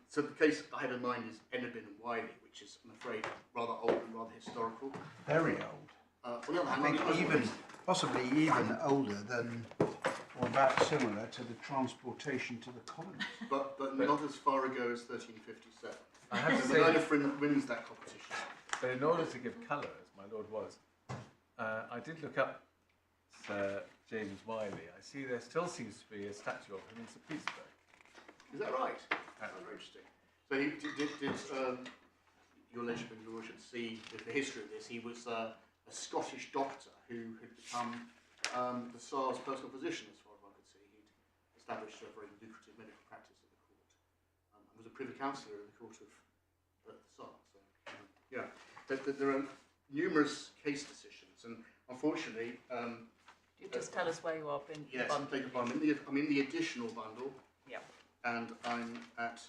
So the case I had in mind is Enabin and Wiley, which is, I'm afraid, rather old and rather historical. Very old. On the other I hand, think possibly even older than, or about similar to the transportation to the colonies. but not as far ago as 1357. I have to The say, learned friend wins that competition. but in order to give colour, as my lord was, I did look up Sir James Wiley. I see there still seems to be a statue of him in St. Petersburg. Is that right? That's very interesting. So he did your ladyship and your lordship see the history of this? He was a Scottish doctor who had become the Tsar's personal physician, as far as I could see. He'd established a very lucrative medical practice at the court, and was a privy councillor in the court of the Tsar. So, yeah, there are numerous case decisions, and unfortunately, You just tell us where you are in yes, the I beg your pardon. I'm in the additional bundle. Yeah. And I'm at,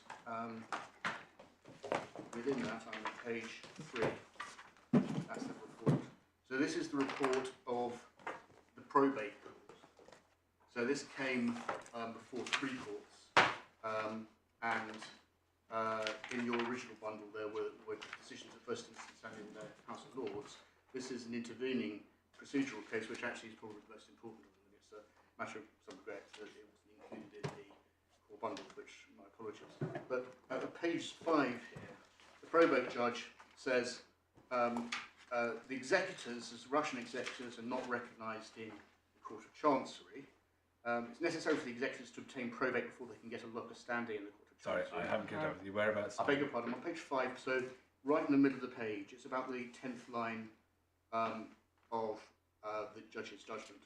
within that, I'm at page 3. That's the report. So this is the report of the probate court. So this came before 3 courts. In your original bundle there were decisions at First Instance and in the House of Lords. This is an intervening procedural case, which actually is probably the most important of them. It's a matter of some regret that it wasn't included in the core bundle, which my apologies. But at page 5 here, the probate judge says the executors, as Russian executors, are not recognised in the Court of Chancery. It's necessary for the executors to obtain probate before they can get a locus standi in the Court of Sorry, Chancery. I haven't kept up with you. Whereabouts? I beg your pardon, on page 5, so right in the middle of the page, it's about the 10th line of the judge's judgment,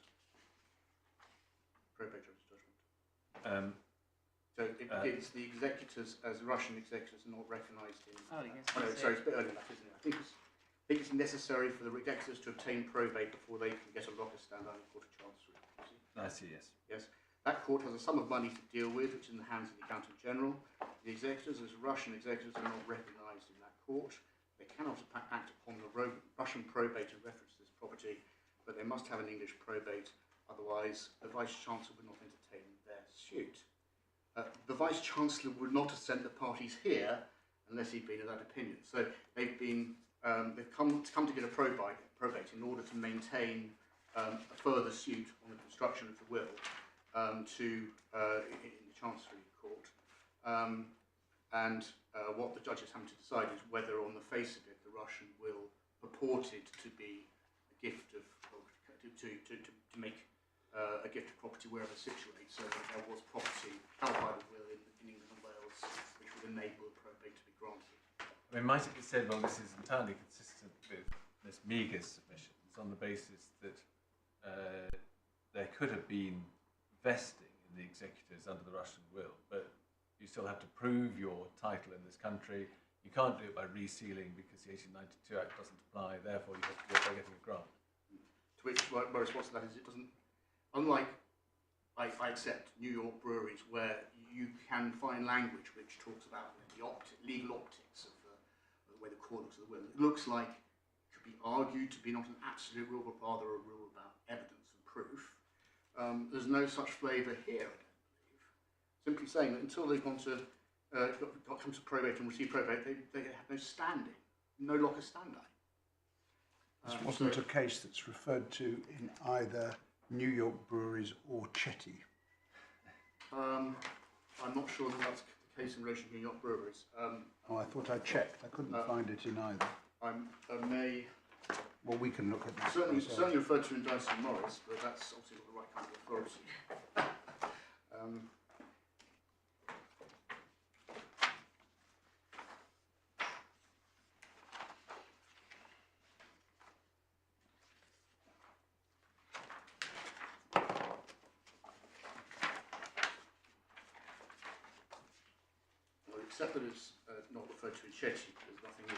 probate judge's judgment. So it begins, the executors as Russian executors are not recognised in... Oh, yes, no, I see. sorry, it's a bit earlier than that, isn't it? I think it's necessary for the executors to obtain probate before they can get a locus standi in the Court of Chancery. I see, yes. Yes. That court has a sum of money to deal with, which is in the hands of the Accountant General. The executors, as Russian executors, are not recognised in that court. They cannot act upon the Russian probate in reference to this property, but they must have an English probate, otherwise the Vice-Chancellor would not entertain their suit. The Vice-Chancellor would not have sent the parties here unless he'd been of that opinion. So they've come to get a probate in order to maintain a further suit on the construction of the will in the Chancery Court. What the judges have to decide is whether, on the face of it, the Russian will purported to be a gift of to make a gift of property wherever situated, so that there was property held by the will in England and Wales, which would enable the probate to be granted. I mean, might it be said, well, this is entirely consistent with Ms. Meager's submissions on the basis that there could have been vesting in the executors under the Russian will, but you still have to prove your title in this country. You can't do it by resealing because the 1892 Act doesn't apply, therefore you have to do it by getting a grant. To which my response to that is it doesn't, unlike I accept New York breweries where you can find language which talks about the legal optics of the way the court looks at the will. It looks like it could be argued to be not an absolute rule, but rather a rule about evidence and proof. There's no such flavour here, I don't believe. Simply saying that until they've gone to come to probate and receive probate, they have no standing, no locus standi. This wasn't a case that's referred to in either New York Breweries or Chetty. I'm not sure that that's the case in relation to New York Breweries. Oh, I thought I checked. I couldn't find it in either. I may Well, we can look at that. certainly referred to in Dyson Morris, but that's obviously not the right kind of authority. Well, except that it's not referred to in Chetty, because nothing is.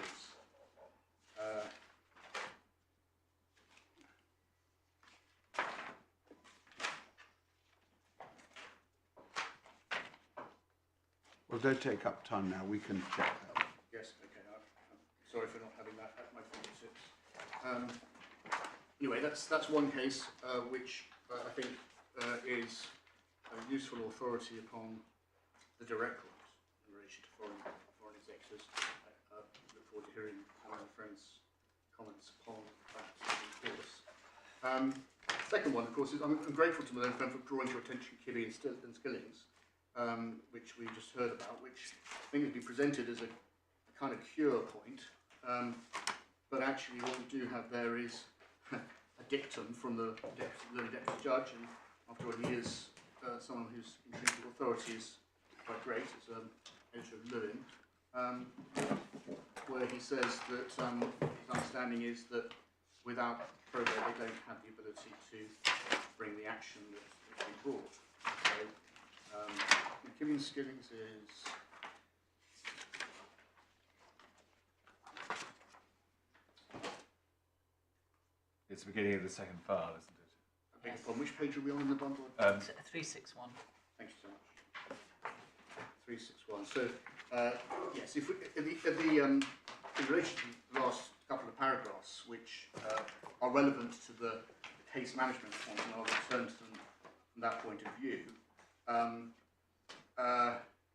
Well, don't take up time now. We can check that. Yes, okay. I'm sorry for not having that at my fingertips. Anyway, that's one case which I think is a useful authority upon the direct ones in relation to foreign executors. I look forward to hearing my friends' comments upon that in course. Second one, of course, is I'm grateful to my own friend for drawing to your attention Kibbe and Skillings. Which we just heard about, which I think has been presented as a kind of cure point, but actually what we do have there is a dictum from the deputy judge, and after all he is someone whose intrinsic authority is quite great as editor of Lewin, where he says that his understanding is that without probate they don't have the ability to bring the action that's been brought. So, Kibbe and Skillings is It's the beginning of the second file, isn't it? I beg your pardon, which page are we on in the bundle? 361. Thank you so much. 361. So, yes, if we, in relation to the last couple of paragraphs, which are relevant to the case management point, and I'll return to them from that point of view.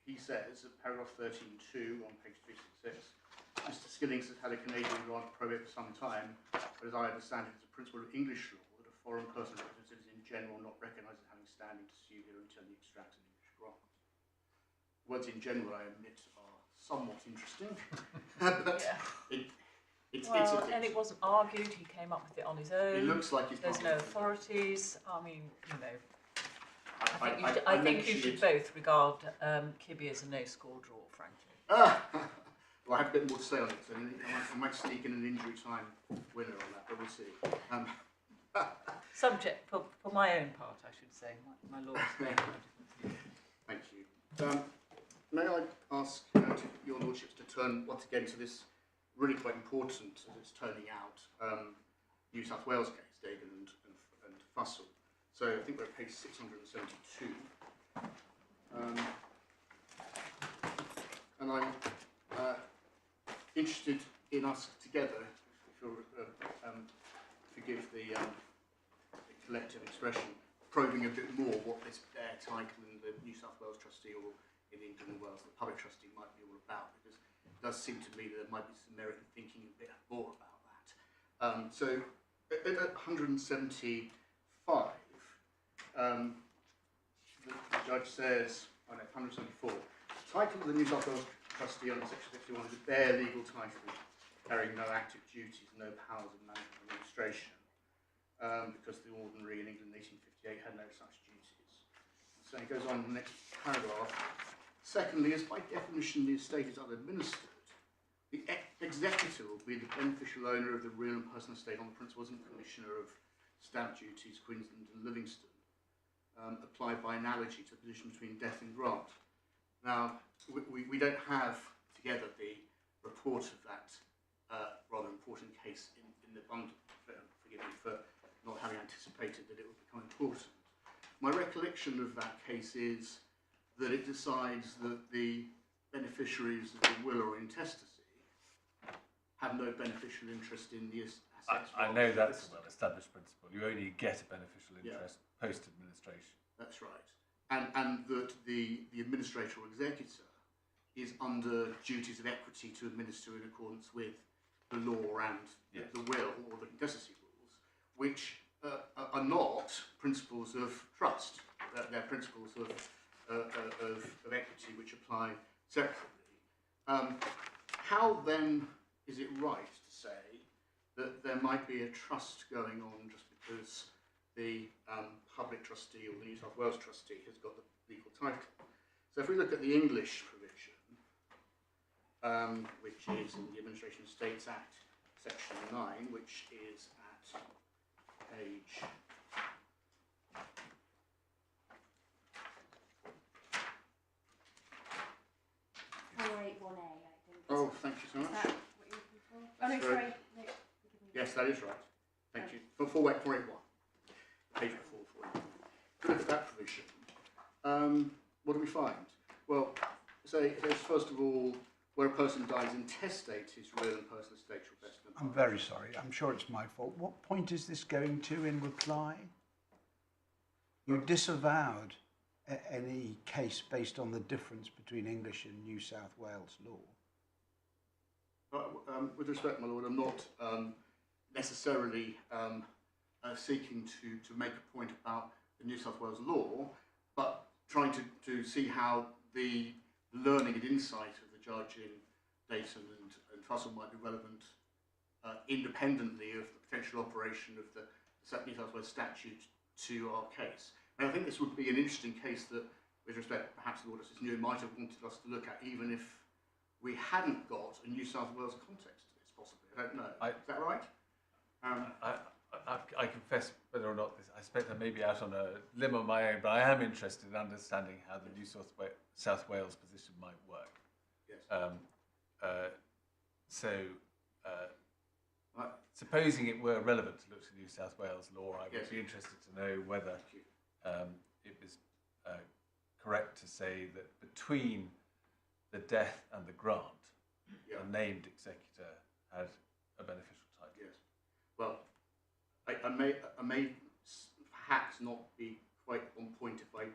He says at paragraph 13.2 on page 366, Mr. Skillings has had a Canadian grant of probate for some time, but as I understand it, it's a principle of English law that a foreign person is in general not recognised as having standing to sue here until he extracts an English grant. Words in general, I admit, are somewhat interesting, but it's And it wasn't argued, he came up with it on his own. It looks like he's There's no authorities. I mean, you know, I think you should both regard Kibbe as a no-score draw, frankly. Well, I have a bit more to say on it, so I might sneak in an injury time winner on that, but we'll see. Subject, for my own part, I should say, my lord's name. Thank you. May I ask your lordships to turn once again to this really quite important, as it's turning out, New South Wales case, Dagan and Fussell. So I think we're at page 672. And I'm interested in us together, if you'll forgive the collective expression, probing a bit more what this bare title in the New South Wales trustee or in England and Wales, the public trustee, might be all about, because it does seem to me that there might be some merit in thinking a bit more about that. So at 175, the judge says, 174, the title of the New South Wales trustee under section 61 is a bare legal title, carrying no active duties, no powers of management or administration, because the ordinary in England in 1858 had no such duties. So he goes on in the next paragraph. Secondly, as by definition the estate is unadministered, the executor will be the beneficial owner of the real and personal estate on the principles and commissioner of stamp duties, Queensland and Livingston, applied by analogy to the position between death and grant. Now, we don't have together the report of that rather important case in the bundle. Forgive me for not having anticipated that it would become important. My recollection of that case is that it decides that the beneficiaries of the will or intestacy have no beneficial interest in the assets. I know that's a well-established principle. You only get a beneficial interest post-administration. That's right. And that the administrator or executor is under duties of equity to administer in accordance with the law and the will or the intestacy rules, which are not principles of trust. They're principles of equity which apply separately. How then is it right to say that there might be a trust going on just because the public trustee or the New South Wales trustee has got the legal title? So if we look at the English provision, which is in the Administration of States Act, section 9, which is at page 481A, I think. Oh, thank you so Is much. that what you're looking for? Oh, no, Sorry. sorry. No, forgive me. Yes, that is right. Thank you. For 481. Page before 481. Look at that provision. What do we find? Well, say first of all, where a person dies intestate, his real and personal estate shall vest in the I'm very sorry. I'm sure it's my fault. What point is this going to in reply? You disavowed any case based on the difference between English and New South Wales law. With respect, my lord, I'm not necessarily seeking to make a point about the New South Wales law, but trying to see how the learning and insight of the judge in Dayton and Trussell might be relevant independently of the potential operation of the New South Wales statute to our case. And I think this would be an interesting case that, with respect, perhaps the Lord Justice Newey might have wanted us to look at, even if we hadn't got a New South Wales context to this, possibly. I don't know. Is that right? I confess whether or not this, I suppose I may be out on a limb of my own, but I am interested in understanding how the New South Wales position might work. Yes. Supposing it were relevant to look to New South Wales law, I would Yes. be interested to know whether it was correct to say that between the death and the grant, a named executor had a beneficial title. Yes. Well, I may perhaps not be quite on point if I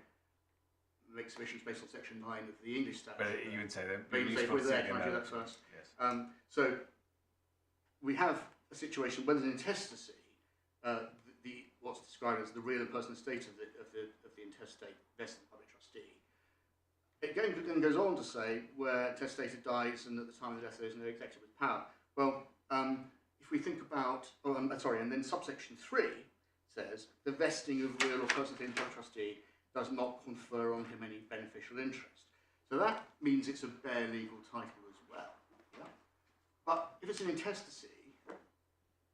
make submissions based on section 9 of the English statute. But you would say that. Maybe say we're there. Can I do that first? Yes. So we have a situation where there's an intestacy, what's described as the real and personal estate of the intestate vests in the public trustee. It then goes on to say where testator dies and at the time of the death there is no executor with power. Well, if we think about, and then subsection 3 says the vesting of real or personal estate in the public trustee does not confer on him any beneficial interest. So that means it's a bare legal title as well. Yeah? But if it's an intestacy,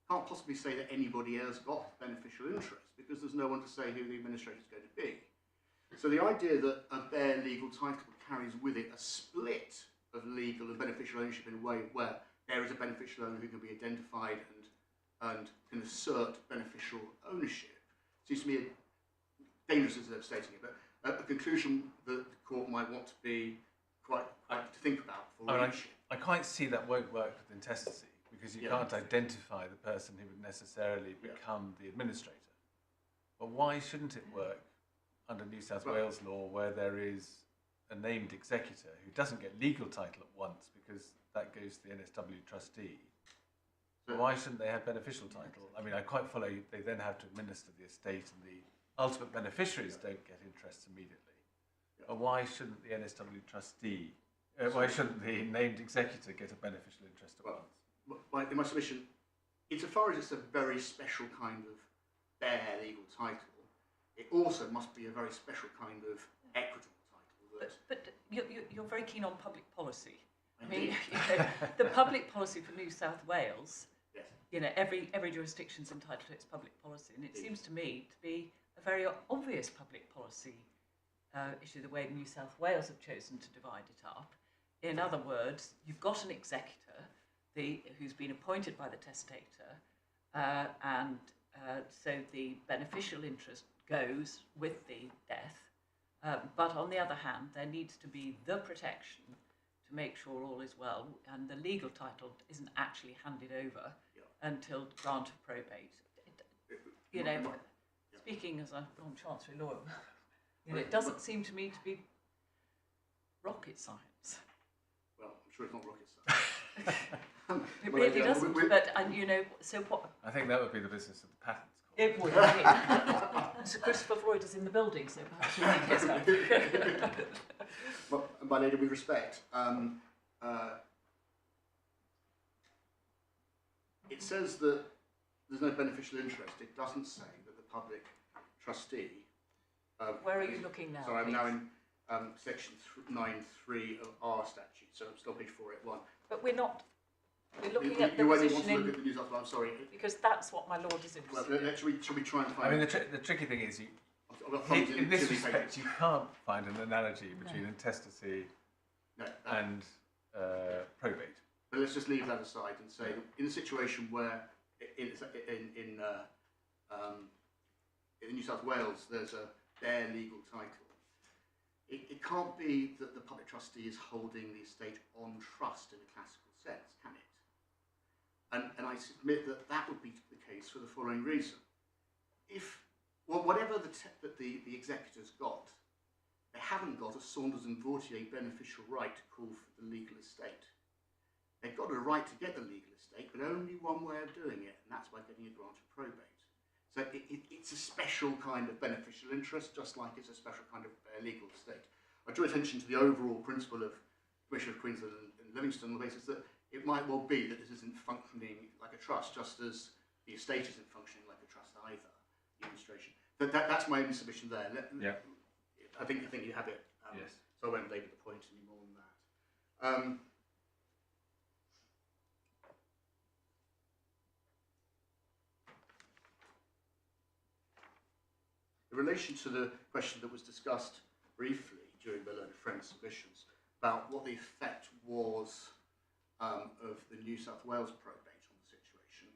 can't possibly say that anybody else got beneficial interest because there's no one to say who the administrator is going to be. So the idea that a bare legal title carries with it a split of legal and beneficial ownership in a way where there is a beneficial owner who can be identified and can assert beneficial ownership seems to me dangerous as of stating it, but a conclusion that the court might want to be quite to think about for ownership. I quite see that won't work with intestacy because you can't identify the person who would necessarily become the administrator. But why shouldn't it work under New South Wales law where there is a named executor who doesn't get legal title at once because that goes to the NSW trustee? So why shouldn't they have beneficial title? I mean, I quite follow you. They then have to administer the estate and the ultimate beneficiaries don't get interest immediately. But why shouldn't the NSW trustee, why shouldn't the named executor get a beneficial interest at once? In my submission, insofar as it's a very special kind of bare legal title, it also must be a very special kind of equitable title. But you're very keen on public policy. Indeed. I mean, the public policy for New South Wales, yes. Every jurisdiction's entitled to its public policy, and it seems to me to be a very obvious public policy issue, the way New South Wales have chosen to divide it up. In other words, you've got an executor who's been appointed by the testator, and so the beneficial interest goes with the death. But on the other hand, there needs to be the protection to to make sure all is well, and the legal title isn't actually handed over until grant of probate. You know, speaking as a non-chancery lawyer, you know, it doesn't seem to me to be rocket science. Well, I'm sure it's not rocket science. It really doesn't. But you know, so what? I think that would be the business of the patents court. It would. Indeed. So Christopher Floyd is in the building, so perhaps you might get that. Well, and by lady, with respect, it says that there's no beneficial interest. It doesn't say that the public trustee. Where are you looking now? Sorry, I'm now in section 9(3) of our statute, so I'm still on page 481. But we're not. We're looking at the you only position want to look at the New South Wales. I'm sorry. Because that's what my lord is Well, interested in. shall we try and find? I mean, the tricky thing is, I've got thumbs in this too many respect, pages. you can't find an analogy between intestacy No, and probate. but let's just leave that aside and say, that in a situation where in New South Wales there's a bare legal title, it can't be that the public trustee is holding the estate on trust in a classical sense, can it? And I submit that that would be the case for the following reason. If, well, whatever the executors got, they haven't got a Saunders and Vautier beneficial right to call for the legal estate. They've got a right to get the legal estate, but only one way of doing it, and that's by getting a grant of probate. So it's a special kind of beneficial interest, just like it's a special kind of legal estate. I draw attention to the overall principle of Commissioner of Queensland and Livingston on the basis that it might well be that this isn't functioning like a trust, just as the estate isn't functioning like a trust either, the administration. That's my only submission there. I think you have it. Yes. So I won't labour the point any more than that. In relation to the question that was discussed briefly during the learned friend's submissions about what the effect was of the New South Wales probate on the situation,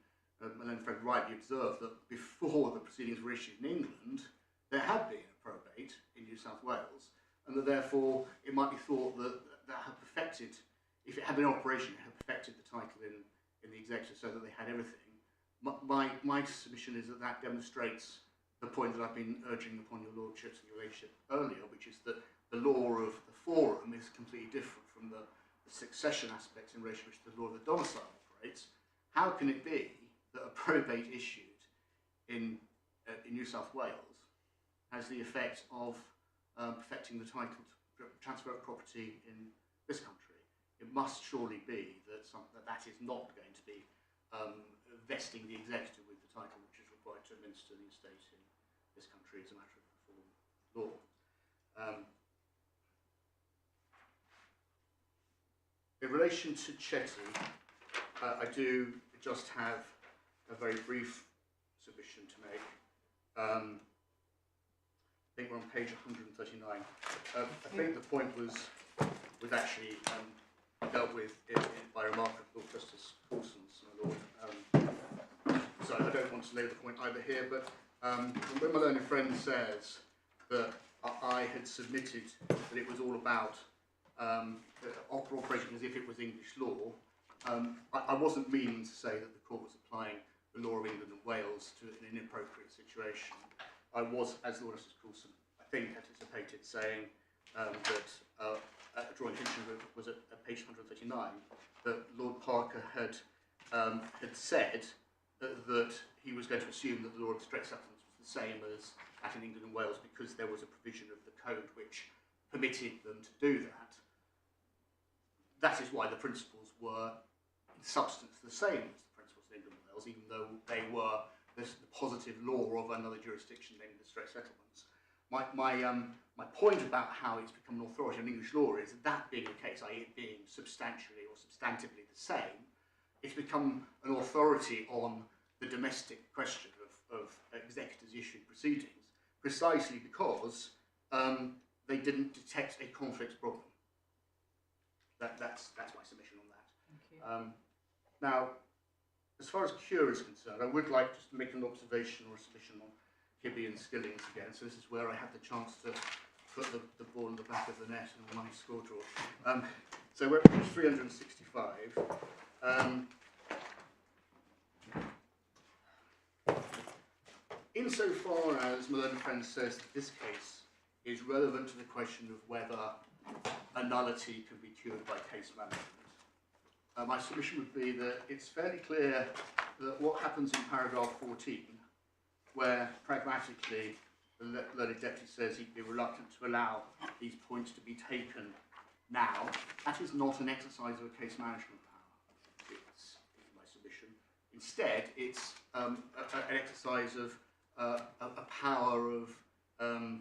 my learned friend rightly observed that before the proceedings were issued in England, there had been a probate in New South Wales, and that therefore it might be thought that that had perfected, if it had been in operation, it had perfected the title in the executor so that they had everything. My submission is that that demonstrates the point that I've been urging upon your lordships and your ladyship earlier, which is that the law of the forum is completely different from the succession aspects in relation to which the law of the domicile operates. How can it be that a probate issued in New South Wales has the effect of perfecting the title to transfer of property in this country? It must surely be that that is not going to be vesting the executor with the title which is required to administer the estate in this country as a matter of form law. In relation to Chetty, I do just have a very brief submission to make. I think we're on page 139. I think the point was actually dealt with by remarkable Justice Coulson's, my lord. So I don't want to lay the point either here, but when my learned friend says that I had submitted that it was all about operating as if it was English law, I wasn't meaning to say that the court was applying the law of England and Wales to an inappropriate situation. I was, as Lord Justice Coulson, I think, anticipated saying that drawing attention was at page 139 that Lord Parker had said that he was going to assume that the law of straight settlements was the same as that in England and Wales because there was a provision of the code which permitted them to do that. That is why the principles were in substance the same as the principles in England and Wales, even though they were the positive law of another jurisdiction, namely the straight settlements. My point about how it's become an authority on English law is that being the case, i.e. it being substantially or substantively the same, it's become an authority on the domestic question of executors issued proceedings, precisely because they didn't detect a conflict problem. That's my submission on that. Thank you. Now, as far as cure is concerned, I would like just to make an observation or a submission on Hibby and Skillings again. So this is where I had the chance to put the ball in the back of the net and a nice score draw. So we're at page 365. Insofar as my learned friend says that this case is relevant to the question of whether a nullity can be cured by case management, my submission would be that it's fairly clear that what happens in paragraph 14, where pragmatically the learned deputy says he'd be reluctant to allow these points to be taken now, that is not an exercise of a case management power. It's my submission. Instead, it's an exercise of a power of the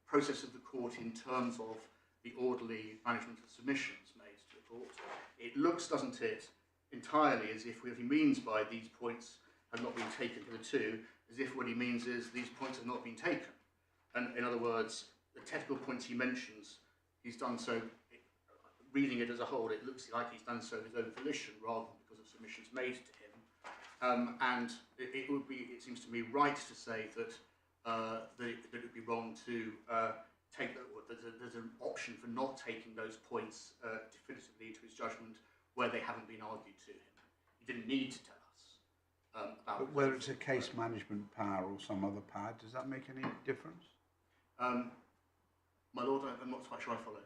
process of the court in terms of the orderly management of submissions made to the court. It looks, doesn't it, entirely as if what he means by these points have not been taken hitherto, as if what he means is these points have not been taken. And in other words, the technical points he mentions, he's done so, reading it as a whole, it looks like he's done so of his own volition rather than because of submissions made to him. And it would be, it seems to me, right to say that it would be wrong to take that. There's an option for not taking those points definitively into his judgment where they haven't been argued to him. He didn't need to tell us about. But whether it's a case management power or some other power, does that make any difference? My Lord, I'm not quite sure I follow.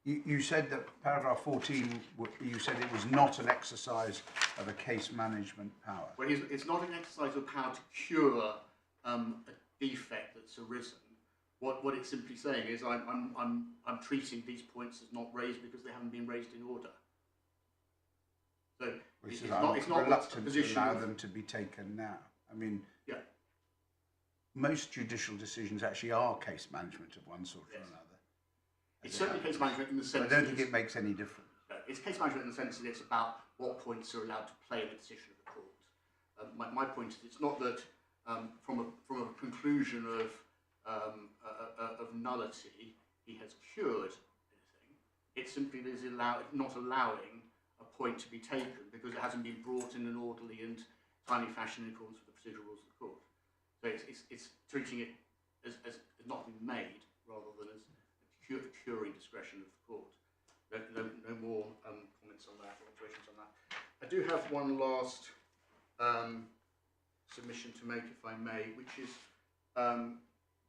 You said that paragraph 14, you said it was not an exercise of a case management power. Well, it's not an exercise of power to cure a defect that's arisen. What it's simply saying is I'm treating these points as not raised because they haven't been raised in order. So Which it's is not reluctant a to position allow of, them to be taken now. I mean, yeah. Most judicial decisions actually are case management of one sort or another. It's certainly case management in the sense. I don't think it makes any difference. It's case management in the sense that it's about what points are allowed to play in the decision of the court. My point is, it's not that from a conclusion of nullity he has cured anything. It simply is not allowing a point to be taken because it hasn't been brought in an orderly and timely fashion in accordance with the procedural rules of the court. So it's treating it as not being made rather than as curing discretion of the court. No more comments on that or observations on that. I do have one last submission to make, if I may, which is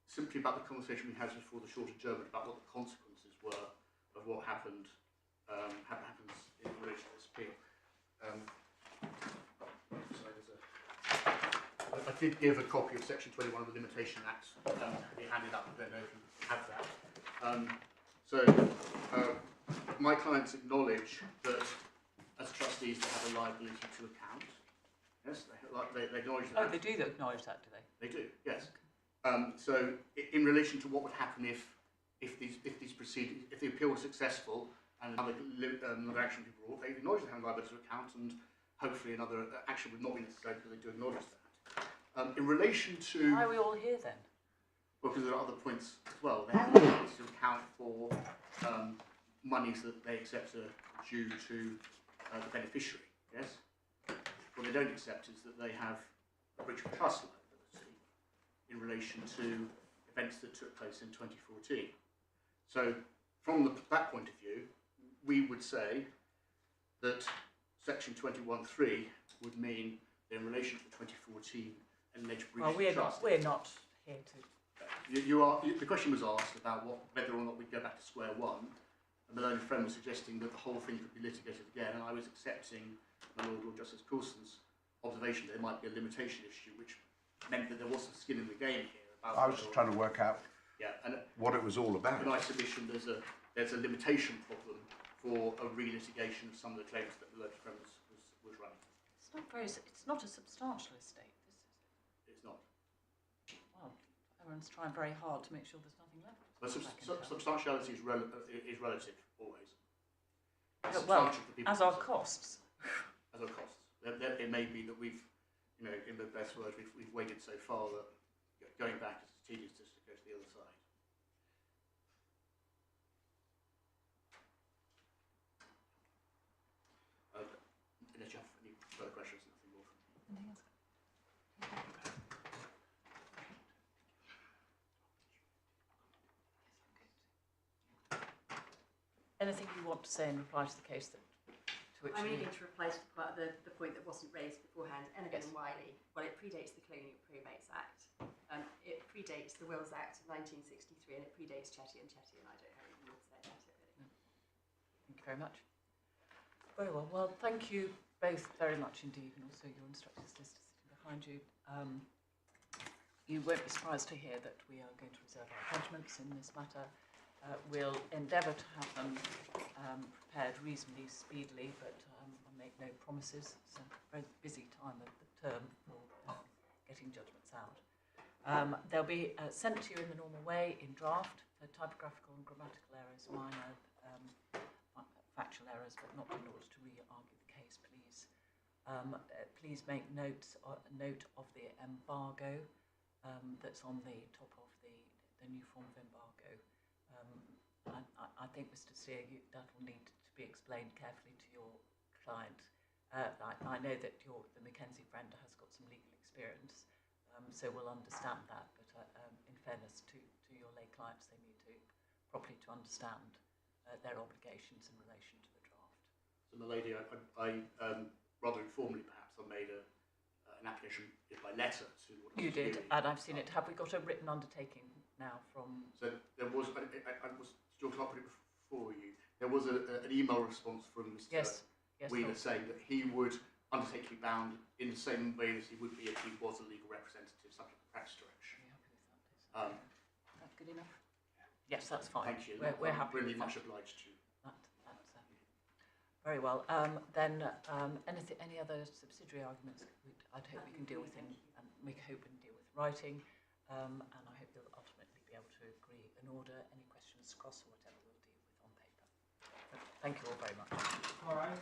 simply about the conversation we had before the short adjournment about what the consequences were of what happens in relation to this appeal. I did give a copy of Section 21 of the Limitation Act. It handed up. I don't know if you have that. My clients acknowledge that as trustees they have a liability to account. Yes, they acknowledge that. Oh, they do acknowledge that, do they? They do, yes. So in relation to what would happen if these proceedings, if the appeal was successful and another action would be brought, they acknowledge they have a liability to account, and hopefully another action would not be necessary because they do acknowledge that. In relation to... Why are we all here then? Well, because there are other points as well. They have to account for monies that they accept are due to the beneficiary, yes? What they don't accept is that they have a breach of trust liability in relation to events that took place in 2014. So, from that point of view, we would say that Section 21(3) would mean that in relation to the 2014 alleged breach of trust... We're not here to... The question was asked about whether or not we'd go back to square one, and my learned friend was suggesting that the whole thing could be litigated again, and I was accepting my Lord Justice Coulson's observation that there might be a limitation issue, which meant that there was some skin in the game here. I was just trying to work out what it was all about. In my submission, there's a limitation problem for a re-litigation of some of the claims that the learned friend was running. It's not a substantial estate, this is it? It's not. Well, everyone's trying very hard to make sure there's nothing left. But substantiality is relative, always. Well, as are costs. As our costs. It may be that we've, in the best words, we've waited so far that going back is tedious just to go to the other side. Unless you have any further questions, nothing more from me. Anything else? anything you want to say in reply to the case that, to which I'm you... needing to reply to the point that wasn't raised beforehand. Ennigan Yes. and Wiley, well, it predates the Colonial Probates Act. It predates the Wills Act of 1963, and it predates Chetty, and I don't have anything more to say about it, really. Thank you very much. Very well. Well, thank you both very much indeed, and also your instructor solicitor sitting behind you. You won't be surprised to hear that we are going to reserve our judgments in this matter. We'll endeavour to have them prepared reasonably speedily, but I'll make no promises. It's a very busy time of the term for getting judgments out. They'll be sent to you in the normal way in draft for typographical and grammatical errors, minor factual errors, but not in order to re-argue the case, please. Please make note of the embargo that's on the top of the new form of embargo. I think, Mr. Steer, that will need to be explained carefully to your client. I know that the Mackenzie friend has got some legal experience, so we'll understand that, but in fairness to your lay clients, they need to properly to understand their obligations in relation to the draft. So, my lady, I rather informally perhaps, I made an application by letter to what I You was did, doing. and I've seen it. Have we got a written undertaking now from... So there was, I was still trying to put it before you, there was an email response from Mr. Yes, Wheeler saying that he would undertake to be bound in the same way as he would be if he was a legal representative subject to practice direction. Are you happy with that? Is that good enough? Yes, that's fine. Thank you. We're happy really with much that. obliged to. Very well. Then any other subsidiary arguments I'd hope we can deal with and we hope and deal with writing, and I hope you'll ultimately be able to agree an order. Any questions, cross or whatever, we'll deal with on paper. But thank you all very much. All right.